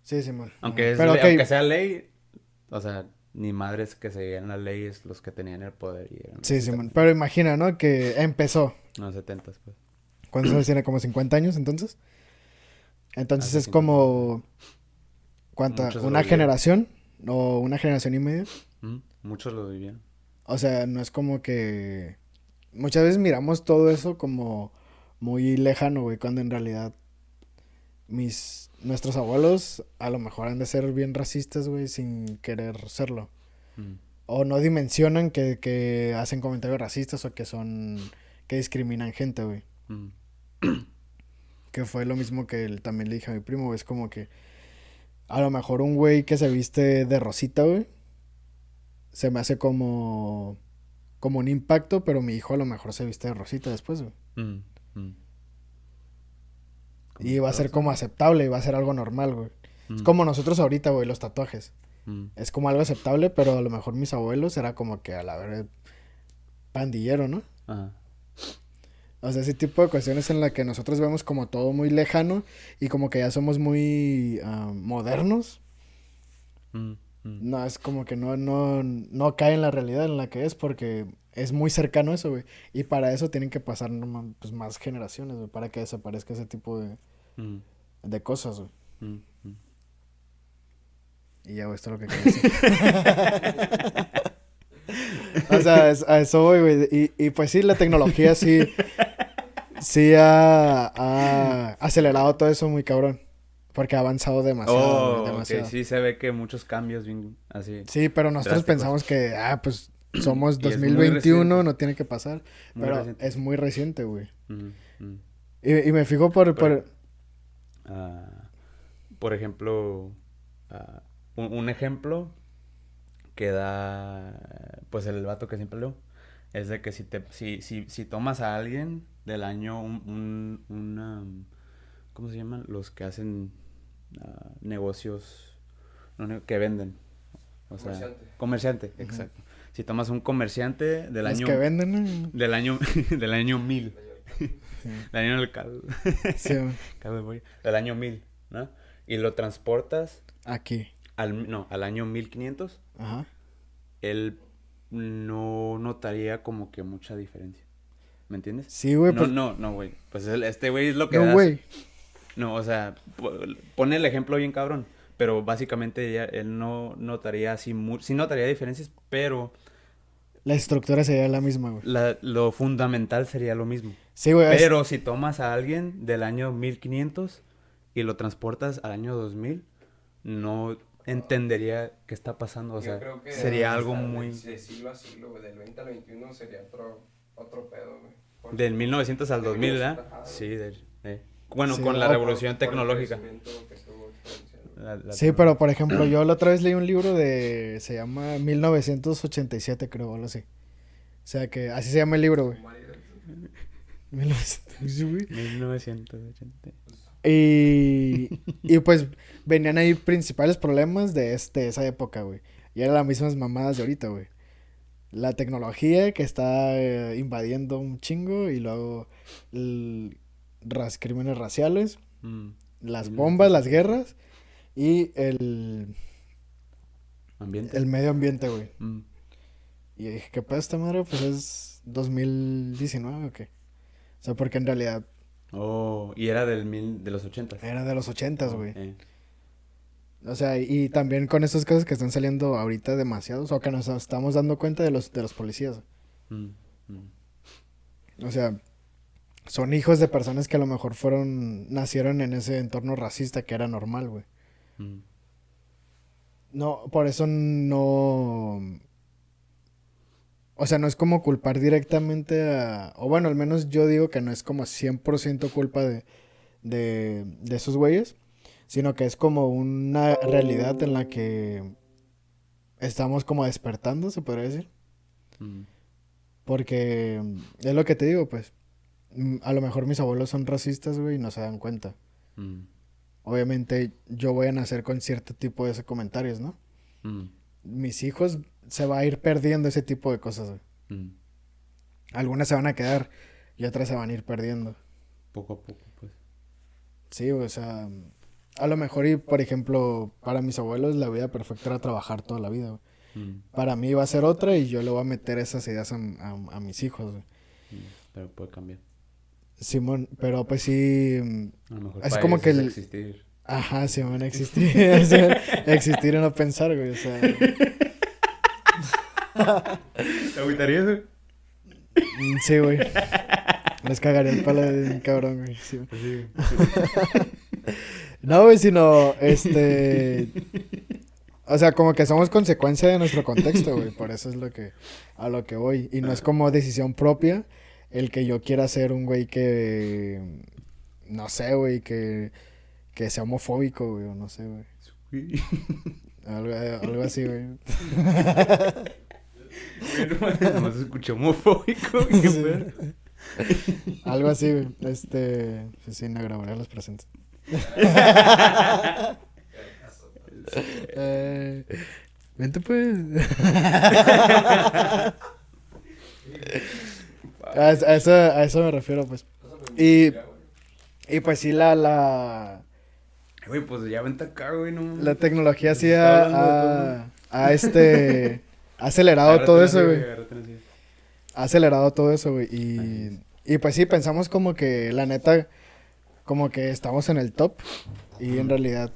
Sí, Simón. Aunque, es Pero ley- ok, aunque sea ley, o sea, ni madres que seguían las leyes los que tenían el poder. Y eran sí, los Simón. Pero imagina, ¿no? Que empezó. No, 70s, pues. ¿Cuántos años tiene? ¿Como 50 años entonces? Entonces Hace es como... ¿Cuánta? Muchos lo ¿Una vivieron. generación? ¿O una generación y media? Muchos lo vivían. O sea, no es como que... Muchas veces miramos todo eso como muy lejano, güey, cuando en realidad nuestros abuelos a lo mejor han de ser bien racistas, güey, sin querer serlo. Mm. O no dimensionan que hacen comentarios racistas o que discriminan gente, güey. Mm. Que fue lo mismo que también le dije a mi primo, güey. Es como que a lo mejor un güey que se viste de rosita, güey, se me hace como un impacto, pero mi hijo a lo mejor se viste de rosita después, güey. Mm. Mm. Y va a ser todos, como ¿no? aceptable y va a ser algo normal, güey. Es Mm. como nosotros ahorita, güey, los tatuajes. Mm. Es como algo aceptable, pero a lo mejor mis abuelos era como que a la verdad pandillero, ¿no? Ajá. O sea, ese tipo de cuestiones en la que nosotros vemos como todo muy lejano y como que ya somos muy modernos. Mm. Mm. No, es como que no cae en la realidad en la que es porque es muy cercano a eso, güey. Y para eso tienen que pasar pues, más generaciones, güey, para que desaparezca ese tipo Mm. de cosas, güey. Mm. Mm. Y ya, güey, esto es lo que quería decir. O sea, a eso voy, güey. Y pues sí, la tecnología sí ha acelerado todo eso muy cabrón. Porque ha avanzado demasiado, Oh, güey, ok, demasiado. sí se ve que muchos cambios bien así. Sí, pero nosotros Drásticos. pensamos que, pues somos Y es muy 2021, reciente. no tiene que pasar. Muy Pero reciente. es muy reciente, güey. Mm. Mm. Y me fijo por... Por ejemplo, un ejemplo que da pues el vato que siempre leo es de que si tomas a alguien del año ¿cómo se llaman? Los que hacen negocios que venden, o sea, comerciante, Ujú. exacto. Si tomas un comerciante del los año que venden, ¿no? del año 1000, Sí, del año del caldo, sí, güey. caldo de pollo, del año 1000, ¿no? Y lo transportas Aquí. al año 1500, Ajá. él no notaría como que mucha diferencia. ¿Me entiendes? Sí, güey, pues... No, güey. Pues este güey es lo que No, das. güey. No, o sea, pone el ejemplo bien cabrón. Pero básicamente él no notaría así sí notaría diferencias, pero La estructura sería la misma, güey. lo fundamental sería lo mismo. Sí, güey. Pero si tomas a alguien del año 1500 y lo transportas al año 2000, no entendería qué está pasando. O Yo sea, creo que sería algo hasta muy... De siglo a siglo, güey, del 20 al 21 sería otro pedo, güey. Del 1900 al Del 2000, 1900, ¿verdad? ajá, Sí, bueno, Sí, con la o- revolución Por el tecnológica. crecimiento que estuvo exponencial, güey. Sí, pero por ejemplo, yo la otra vez leí un libro se llama 1987, creo, algo así. sea que así se llama el libro, güey. María, 1900, güey. 1980. Y pues venían ahí principales problemas de esa época, güey. Y eran las mismas mamadas de ahorita, güey. La tecnología que está invadiendo un chingo y luego crímenes raciales, Mm. las bombas, las guerras y Ambiente. el medio ambiente, güey. Mm. Y dije, ¿qué pedo esta madre? Pues es 2019 o qué. O sea, porque en realidad Oh, y era de los 80. era de los 80s, güey. Eh. O sea, y también con estos casos que están saliendo ahorita demasiados, o que nos estamos dando cuenta de los policías. Mm, mm. O sea, son hijos de personas que a lo mejor nacieron en ese entorno racista que era normal, güey. Mm. No, por eso no... O sea, no es como culpar directamente o bueno, al menos yo digo que no es como 100% culpa de esos güeyes, sino que es como una realidad en la que estamos como despertando, se podría decir. Mm. Porque es lo que te digo, pues. A lo mejor mis abuelos son racistas, güey, y no se dan cuenta. Mm. Obviamente yo voy a nacer con cierto tipo de esos comentarios, ¿no? Mm. Mis hijos se va a ir perdiendo ese tipo de cosas, güey. Mm. Algunas se van a quedar y otras se van a ir perdiendo. Poco a poco, pues. Sí, o sea, a lo mejor y, por ejemplo, para mis abuelos la vida perfecta era trabajar toda la vida, güey. Mm. Para mí va a ser otra y yo le voy a meter esas ideas a mis hijos, güey. Mm. Pero puede cambiar. Simón, pero pues sí, A lo mejor es para como ellos que es el... existir. Ajá, Simón, existir, existir y no pensar, güey, o sea... ¿Te agüitarías, güey? Sí, güey. Les cagaría el palo de un cabrón, güey. Sí. Sí. No, güey, sino, o sea, como que somos consecuencia de nuestro contexto, güey. Por eso es a lo que voy. Y no es como decisión propia el que yo quiera ser un güey que, no sé, güey, que sea homofóbico, güey, o no sé, güey. Güey, Algo así, güey. no se escuchó homofóbico. Qué Sí. pedo. Algo así, güey. Pues sí, no grabaré los presentes. Vente, pues. A eso me refiero, pues. Y pues sí, Güey, pues ya vente acá, güey, no. la tecnología sí Está hablando de ha acelerado Agárrate todo una eso, así, güey. agárrate una así. Ha acelerado todo eso, güey. Así Y pues sí, pensamos como que, la neta, como que estamos en el top. Y en realidad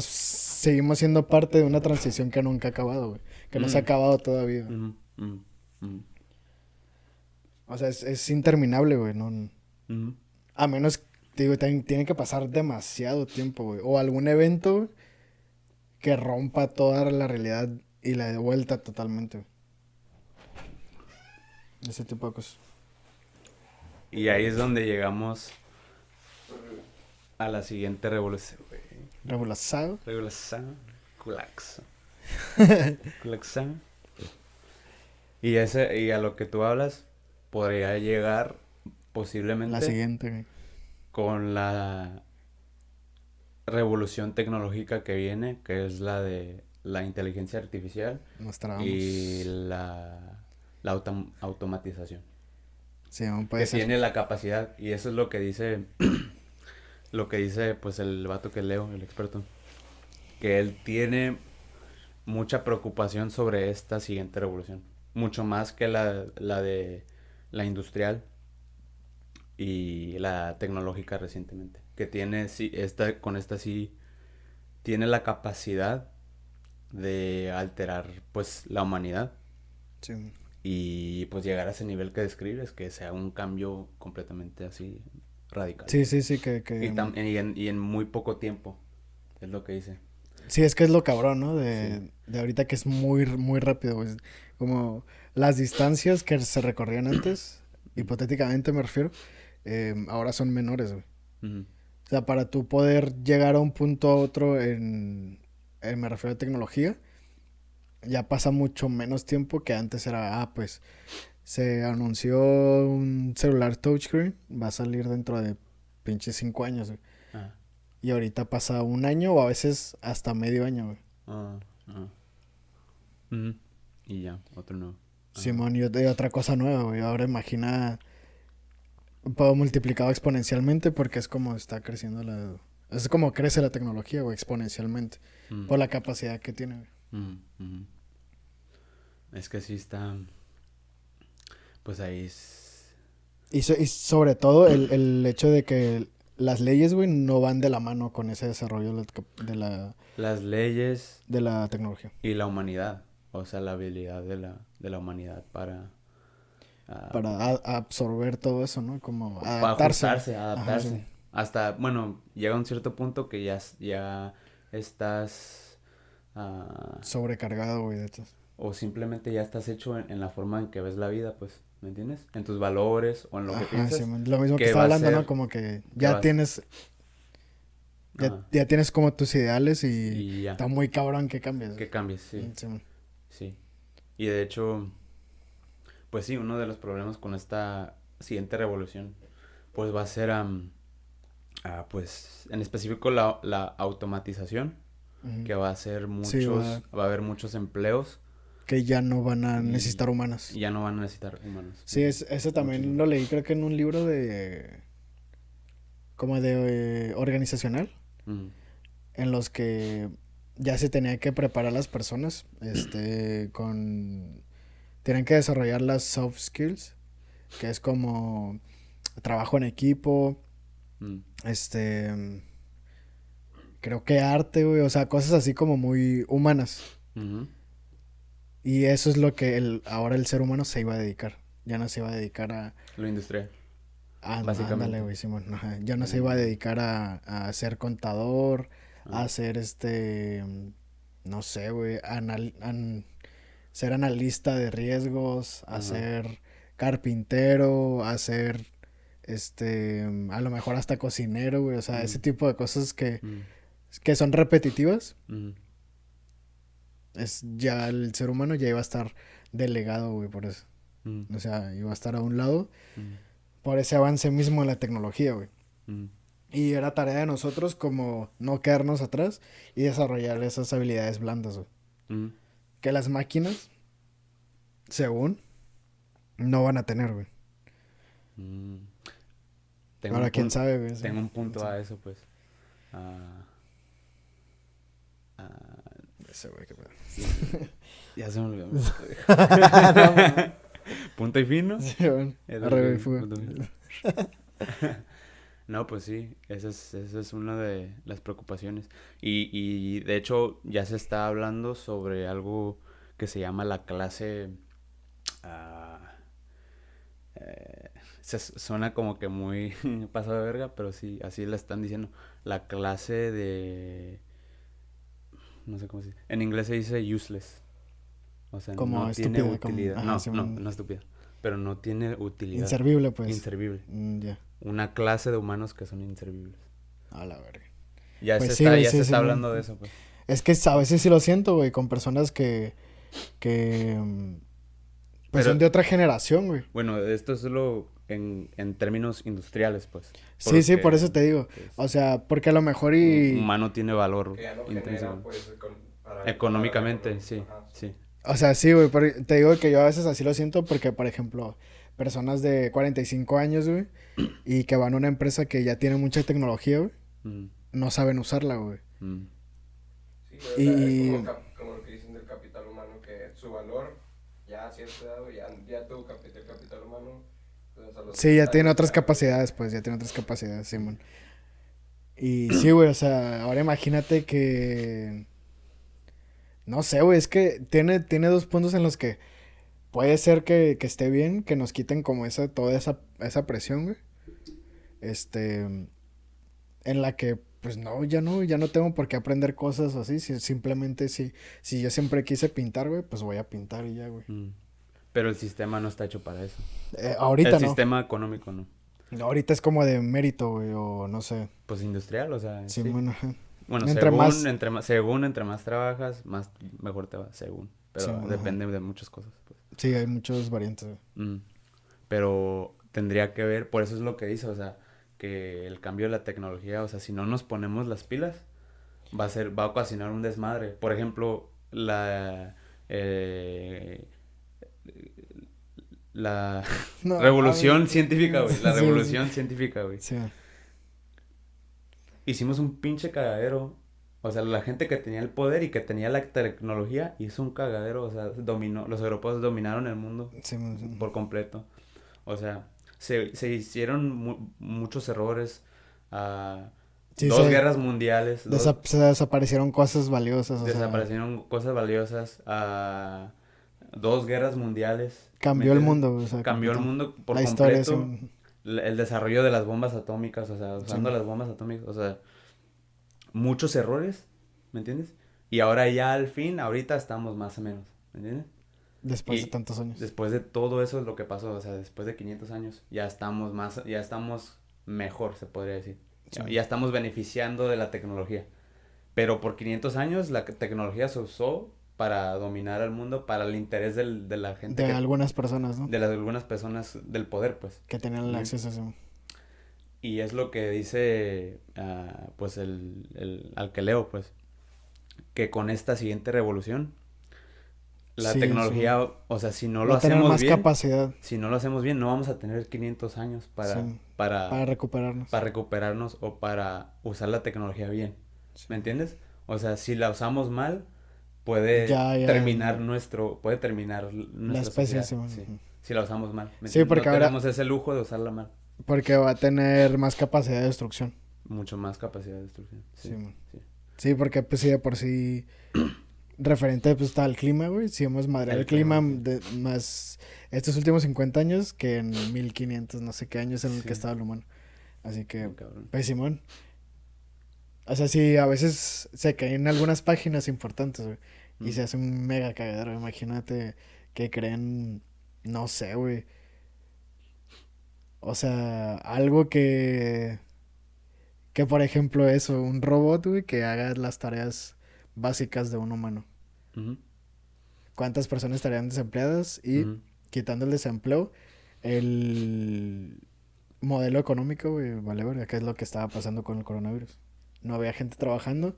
seguimos siendo parte de una transición que nunca ha acabado, güey. Que no se ha acabado todavía. Ujú, ujú, ujú, O sea, es interminable, güey. No, ujú. a menos, te digo, tiene que pasar demasiado tiempo, güey. O algún evento, güey, que rompa toda la realidad y la dé vuelta totalmente, güey. Ese tipo de cosas. Y ahí es donde llegamos a la siguiente revolución, güey. Revolazado. Revolución. Culaxo. Culaxo. Y a lo que tú hablas, podría llegar posiblemente La siguiente, güey. con la revolución tecnológica que viene, que es la de la inteligencia artificial Nos trabamos. y la automatización. Sí, aún puede Que ser. tiene la capacidad, y eso es lo que dice pues el vato que leo, el experto, que él tiene mucha preocupación sobre esta siguiente revolución, mucho más que la de la industrial y la tecnológica recientemente, que tiene con esta sí tiene la capacidad de alterar pues la humanidad Sí. y pues llegar a ese nivel que describes, que sea un cambio completamente así radical. Sí, Y en muy poco tiempo, es lo que dice. Sí, es que es lo cabrón, ¿no? Sí. De ahorita que es muy, muy rápido, güey. Como las distancias que se recorrían antes, hipotéticamente me refiero, ahora son menores, güey. Ujú. O sea, para tú poder llegar a un punto a otro me refiero a tecnología, ya pasa mucho menos tiempo que antes era, pues, se anunció un celular touchscreen. Va a salir dentro de pinches 5 años, güey. Ah, Y ahorita pasa un año o a veces hasta medio año, güey. ah, ah. Ujú. Y ya, otro no. Simón, y otra cosa nueva, güey. Ahora imagina, puedo multiplicado exponencialmente porque es como está creciendo la... Es como crece la tecnología, güey, exponencialmente. Por la capacidad que tiene, güey. Ujú. Es que sí está... Pues ahí es... Y sobre todo el hecho de que las leyes, güey, no van de la mano con ese desarrollo Las leyes de la tecnología. y la humanidad. O sea, la habilidad de la humanidad para... Para absorber todo eso, ¿no? Como para adaptarse. ajustarse, Ajá, adaptarse. sí. Hasta, bueno, llega un cierto punto que ya estás... Sobrecargado, güey, de todo. o simplemente ya estás hecho en la forma en que ves la vida, pues, ¿me entiendes? En tus valores o en lo que Ajá, piensas. Simón. Lo mismo que que estaba va a hablando, ¿no? ser- Como que que ya va a- tienes... Ajá. Ya tienes como tus ideales y Y ya, está muy cabrón que cambies. que cambies, sí, Simón. sí. Y de hecho, pues sí, uno de los problemas con esta siguiente revolución, pues va a ser, pues, en específico la automatización, Ujú. que va a ser Sí, va a haber muchos empleos que ya no van a y- necesitar humanos. y ya no van a necesitar humanos. Sí, eso también Muchísimo. lo leí creo que en un libro de... Como de organizacional. Ujú. En los que ya se tenía que preparar las personas, tienen que desarrollar las soft skills, que es como trabajo en equipo, Mm. creo que arte, güey, o sea, cosas así como muy humanas. Ujú. Y eso es lo que ahora el ser humano se iba a dedicar. Ya no se iba a dedicar Lo industrial. ándale, Básicamente. güey, Simón. Ajá. Ya no se iba a dedicar a ser contador, a Ah. ser no sé, güey, ser analista de riesgos, a Ajá. ser carpintero, a ser, a lo mejor hasta cocinero, güey, o sea, ese Mm. tipo de cosas Mm. que son repetitivas, Ujú. ya el ser humano ya iba a estar delegado, güey, por eso. Mm. O sea, iba a estar a un lado Mm. por ese avance mismo de la tecnología, güey. Mm. Y era tarea de nosotros como no quedarnos atrás y desarrollar esas habilidades blandas, güey. Mm. Que las máquinas, según, no van a tener, güey. Mm. Tengo Ahora, un quién punto, sabe, güey. Sí. tengo un punto Sí. a eso, pues. Ah, ah, Ese, güey, qué pedo. ya se me olvidó. No, Punto y fin, ¿no? sí, bueno. Eso Arre, güey, sí, fuga. punto y fin. No, pues sí, esa es una de las preocupaciones. Y de hecho ya se está hablando sobre algo que se llama la clase... ah, suena como que muy pasado de verga, pero sí, así la están diciendo. La clase de... No sé cómo se dice. En inglés se dice useless. O sea, Como no tiene estúpida, como... utilidad. Ajá, No, sí, no estúpida. Pero no tiene utilidad. inservible, pues. Inservible. Ya. Una clase de humanos que son inservibles. A la verga. Ya Pues se sí, está, güey, ya sí, se sí, está no. hablando de eso, pues. Es que a veces sí lo siento, güey, con personas que pues Pero- son de otra generación, güey. Bueno, esto es solo en términos industriales, pues. Sí, por eso Porque, te digo. pues, O sea, porque a lo mejor un humano tiene valor Que ya no intrínseco. genera, pues, para Económicamente, para- sí, ajá. sí. O sea, sí, güey, pero te digo que yo a veces así lo siento porque, por ejemplo, personas de 45 años, güey, y que van a una empresa que ya tiene mucha tecnología, güey, Mm, no saben usarla, güey. mm, Sí, güey, o sea, Y- es como lo que dicen del capital humano, que su valor ya a cierta edad, güey, ya tuvo el capital humano. Pues, a los Sí, ya 30 tiene años, otras ya, capacidades, pues, ya tiene otras capacidades, Simón. Y sí, güey, o sea, ahora imagínate que... No sé, güey, es que tiene dos puntos en los que puede ser que esté bien, que nos quiten como toda esa presión, güey. En la que, pues no, ya no tengo por qué aprender cosas así. Simplemente si yo siempre quise pintar, güey, pues voy a pintar y ya, güey. mm. Pero el sistema no está hecho para eso. Ahorita El no. sistema económico no. Ahorita es como de mérito, güey, o no sé. Pues industrial, o sea, Sí, sí. bueno, ajá. Bueno, Entre según, más- entre más trabajas, mejor te va, según. pero Sí, ajá. depende de muchas cosas, pues. Sí, hay muchas variantes, güey. Pero tendría que ver, por eso es lo que dice, o sea, que el cambio de la tecnología, o sea, si no nos ponemos las pilas, va a ocasionar un desmadre. Por ejemplo, eh, la No, revolución mames. científica, güey, la Sí, revolución científica, güey. Sí, Hicimos un pinche cagadero. O sea, la gente que tenía el poder y que tenía la tecnología hizo un cagadero. O sea, los europeos dominaron el mundo sí, por completo. O sea, se hicieron muchos errores. sí, Dos guerras mundiales. se desaparecieron cosas valiosas, o sea, Desaparecieron cosas valiosas. Dos guerras mundiales. ¿Me cambió el entiendes? mundo, güey, o sea, Cambió el completo. mundo por La historia, sí, completo. El desarrollo de las bombas atómicas. O sea, usando sí. las bombas atómicas. O sea, muchos errores, ¿me entiendes? Y ahora ya al fin, ahorita estamos más o menos, ¿me entiendes? Después de Y tantos años. después de todo eso es lo que pasó, o sea, después de 500 años, ya estamos mejor, se podría decir. Sí. Ya estamos beneficiando de la tecnología. Pero por 500 años la tecnología se usó para dominar al mundo, para el interés de la gente. De algunas personas, ¿no? De algunas personas del poder, pues. Que tenían el Ujú. acceso a eso. Y es lo que dice, pues, al que leo, pues, que con esta siguiente revolución, la Sí, tecnología, sí. o sea, si no Va lo a tener hacemos más bien, capacidad, si no lo hacemos bien, no vamos a tener 500 años sí, para para recuperarnos. recuperarnos o para usar la tecnología bien, Sí. ¿me entiendes? O sea, si la usamos mal, puede Ya, terminar nuestra la especie, sociedad, sí. sí, si la usamos mal, ¿me Sí, entiendes? porque No ahora, tenemos ese lujo de usarla mal, porque va a tener más capacidad de destrucción. mucho más capacidad de destrucción, sí, Sí, man. sí. Sí, porque pues sí, de por sí, referente pues está al clima, güey. Si hemos madreado el clima clima, sí. más estos últimos 50 años que en 1500, no sé qué años en el Sí. que estaba el humano. Así que, Muy cabrón. pues Simón. O sea, sí, a veces se caen algunas páginas importantes, güey. Y se hace un mega cagadero. Imagínate que creen, no sé, güey. O sea, algo que por ejemplo eso, un robot, güey, que haga las tareas básicas de un humano. Ujú, ¿Cuántas personas estarían desempleadas? Y ujú. quitando el desempleo, el modelo económico, güey, vale verga, que es lo que estaba pasando con el coronavirus. No había gente trabajando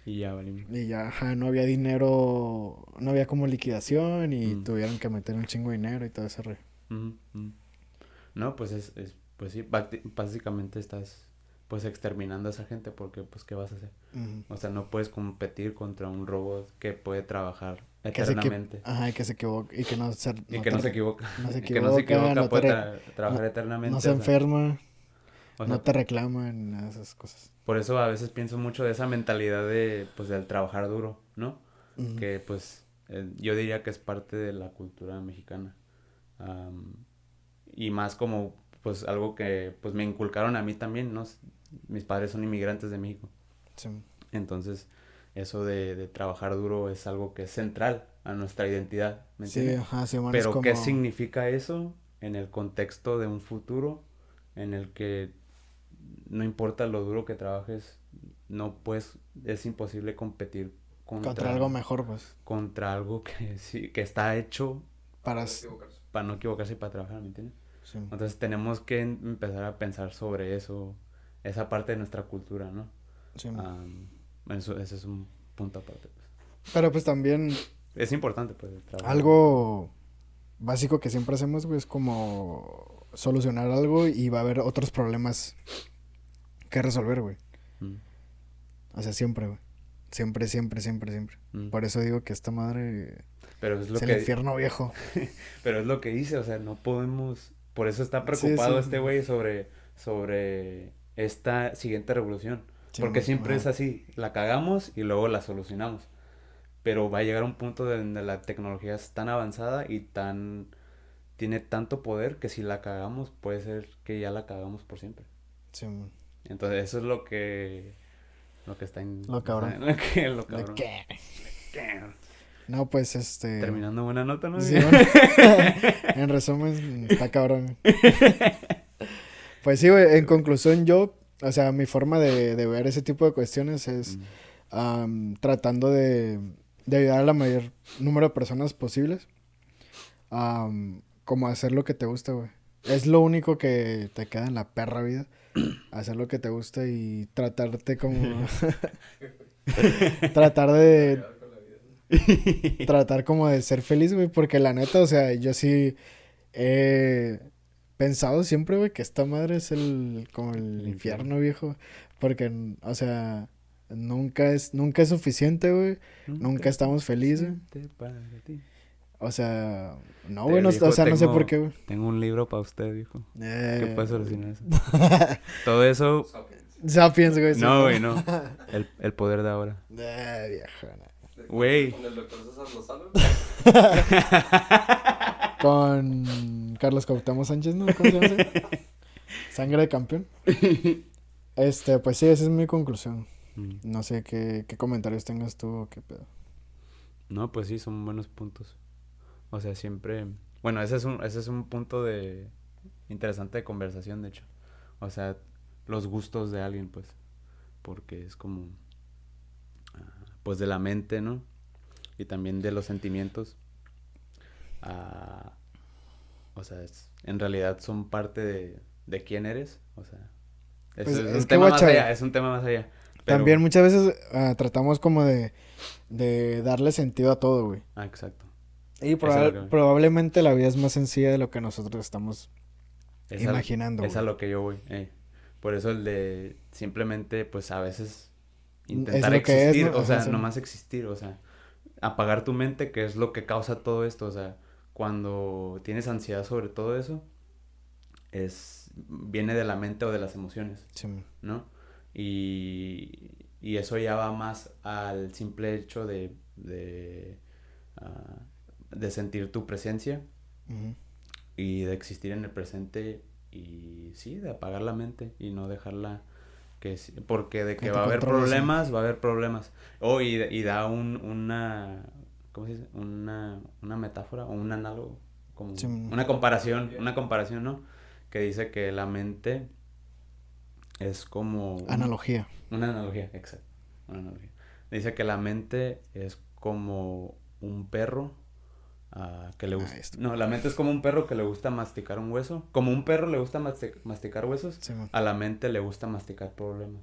Y ya valimos. y ya, ajá, no había dinero, no había como liquidación y Mm. tuvieron que meter un chingo de dinero y todo ese rollo. Ujú, ujú. No, pues pues sí, básicamente estás pues exterminando a esa gente porque pues ¿qué vas a hacer? Ujú. O sea, no puedes competir contra un robot que puede trabajar Que se eternamente ajá, y que se equivoca y que no se, y que no se equivoca. no se Y que no se equivoca, equivoca, no te puede trabajar no, eternamente. no se o sea, enferma, o no sea, te reclaman, nada de esas cosas. por eso a veces pienso mucho de esa mentalidad de pues del trabajar duro, ¿no? Ujú. Que pues yo diría que es parte de la cultura mexicana. Am, y más como pues algo que pues me inculcaron a mí también, ¿no? Mis padres son inmigrantes de México. Sí, Entonces, eso de trabajar duro es algo que es central a nuestra identidad, ¿me sí, entiendes? ajá, sí, bueno, es Pero, ¿qué como... significa eso en el contexto de un futuro en el que no importa lo duro que trabajes, no puedes, es imposible competir Contra algo mejor, pues. contra algo que sí, que está hecho Para... No equivocarse. para no equivocarse y para trabajar, ¿me entiendes? Sí. Entonces tenemos que empezar a pensar sobre eso, esa parte de nuestra cultura, ¿no? Sí. Ese es un punto aparte, pues. Pero pues también Es importante, pues, el trabajo. algo básico que siempre hacemos, güey, es como solucionar algo y va a haber otros problemas que resolver, güey. Mm, O sea, siempre, güey. Siempre, siempre, siempre, siempre. mm. Por eso digo que esta madre Pero es lo es el que, infierno viejo. pero es lo que dice, o sea, no podemos, por eso está preocupado sí. este güey sobre esta siguiente revolución. Sí, Porque siempre ajá. es así, la cagamos y luego la solucionamos. Pero va a llegar un punto donde la tecnología es tan avanzada y tiene tanto poder que si la cagamos puede ser que ya la cagamos por siempre. Sí, Entonces eso es lo que está en Lo cabrón. lo cabrón. ¿Qué? No, pues Terminando buena nota, ¿no? Sí, bueno. En resumen, está cabrón. Pues sí, güey, en conclusión yo, o sea, mi forma de ver ese tipo de cuestiones es Mm, tratando de de ayudar a la mayor número de personas posibles. Como hacer lo que te gusta, güey. Es lo único que te queda en la perra vida. Hacer lo que te gusta y tratarte como... tratar de... tratar como de ser feliz, güey. Porque la neta, o sea, yo sí he pensado siempre, güey, que esta madre es como el infierno, viejo. Porque, o sea, nunca es suficiente, güey. Nunca estamos felices. Para ti. O sea, no, Te güey, no, dijo, o sea, no sé por qué, güey. Tengo un libro para usted, dijo. ¿Qué Eh, puede solucionar eso? Todo eso... Sapiens, güey. sí, No, güey, no. El poder de ahora. Viejo, no. Güey. Con el doctor César Lozano. Con Carlos Cuauhtémoc Sánchez, ¿no? ¿Cómo se llama ese? Sangre de campeón. Pues sí, esa es mi conclusión. No sé qué comentarios tengas tú o qué pedo. No, pues sí, son buenos puntos. O sea, siempre... Bueno, ese es un punto interesante de conversación, de hecho. O sea, los gustos de alguien, pues. Porque es como... pues de la mente, ¿no? Y también de los sentimientos. O sea, en realidad son parte de quién eres. O sea, Pues es es un que, tema más guacha, allá, es un tema más allá. Pero... También muchas veces tratamos como de darle sentido a todo, güey. exacto. Y Eso es lo que- probablemente la vida es más sencilla de lo que nosotros estamos Es imaginando, es a güey. lo que yo voy. Por eso el de simplemente, pues a veces Es intentar lo que es, existir, ¿no? o sea, Ajá, sí. nomás existir, o sea, apagar tu mente, que es lo que causa todo esto, o sea, cuando tienes ansiedad sobre todo eso, viene de la mente o de las emociones, Sí, man. ¿no? Y eso ya va más al simple hecho de sentir tu presencia Ujú. y de existir en el presente y sí, de apagar la mente y no dejarla porque de Que que te va a haber controle, sí. problemas, va a haber problemas. Y da una, ¿cómo se dice? Una metáfora o un análogo, como Sí. una comparación, ¿no? Que dice que la mente es como Analogía. una analogía, exacto, una analogía. Dice que la mente es como un perro que le gusta... esto. No, la mente es como un perro que le gusta masticar un hueso. Como un perro le gusta masticar huesos, Sí, man. a la mente le gusta masticar problemas.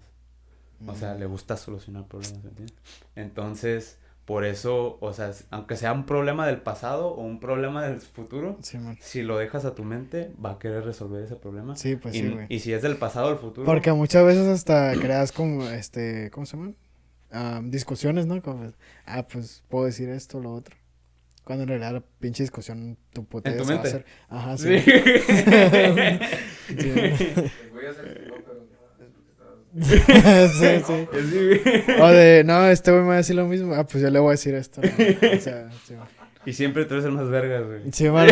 O sea, le gusta solucionar problemas, ¿entiendes? Entonces, por eso, o sea, aunque sea un problema del pasado o un problema del futuro, Sí, man. si lo dejas a tu mente, va a querer resolver ese problema. Sí, pues y, sí, güey. y si es del pasado o del futuro... Porque muchas veces hasta creas como, ¿cómo se llaman? Discusiones, ¿no? Como, pues puedo decir esto o lo otro. Cuando en realidad la pinche discusión, tu puta ¿En idea tu se va a mente? hacer. Ajá, Sí. sí. Sí. Les voy a hacer no, pero no, es porque estabas- Sí, sí. Sí. O de, no, este güey me va a decir lo mismo. Pues yo le voy a decir esto, ¿no? O sea, sí, man. Y siempre tú eres el más vergas, güey. Sí, man.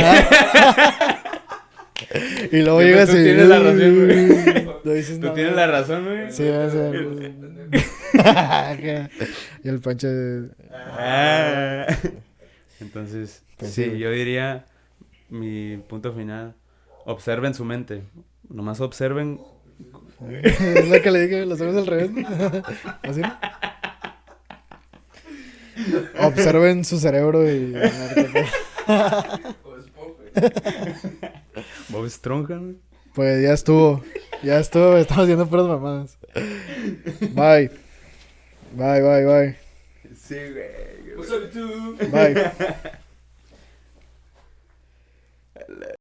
Y luego Siempre llegas tú y... tienes la razón, güey. No dices Tú nada. tienes la razón, güey. Sí, o sea... Y el Pancho... Ah. Entonces, Pues sí, sí, güey. yo diría mi punto final. Observen su mente. Nomás observen. Es lo que le dije, los ojos al revés, ¿no? ¿Así no? Observen su cerebro y... a ver qué pasa. O es pop, güey. Bob Esponja, güey. Pues ya estuvo, estamos haciendo puras mamadas. Bye. Bye. Sí, güey. Pues, tú. Bye.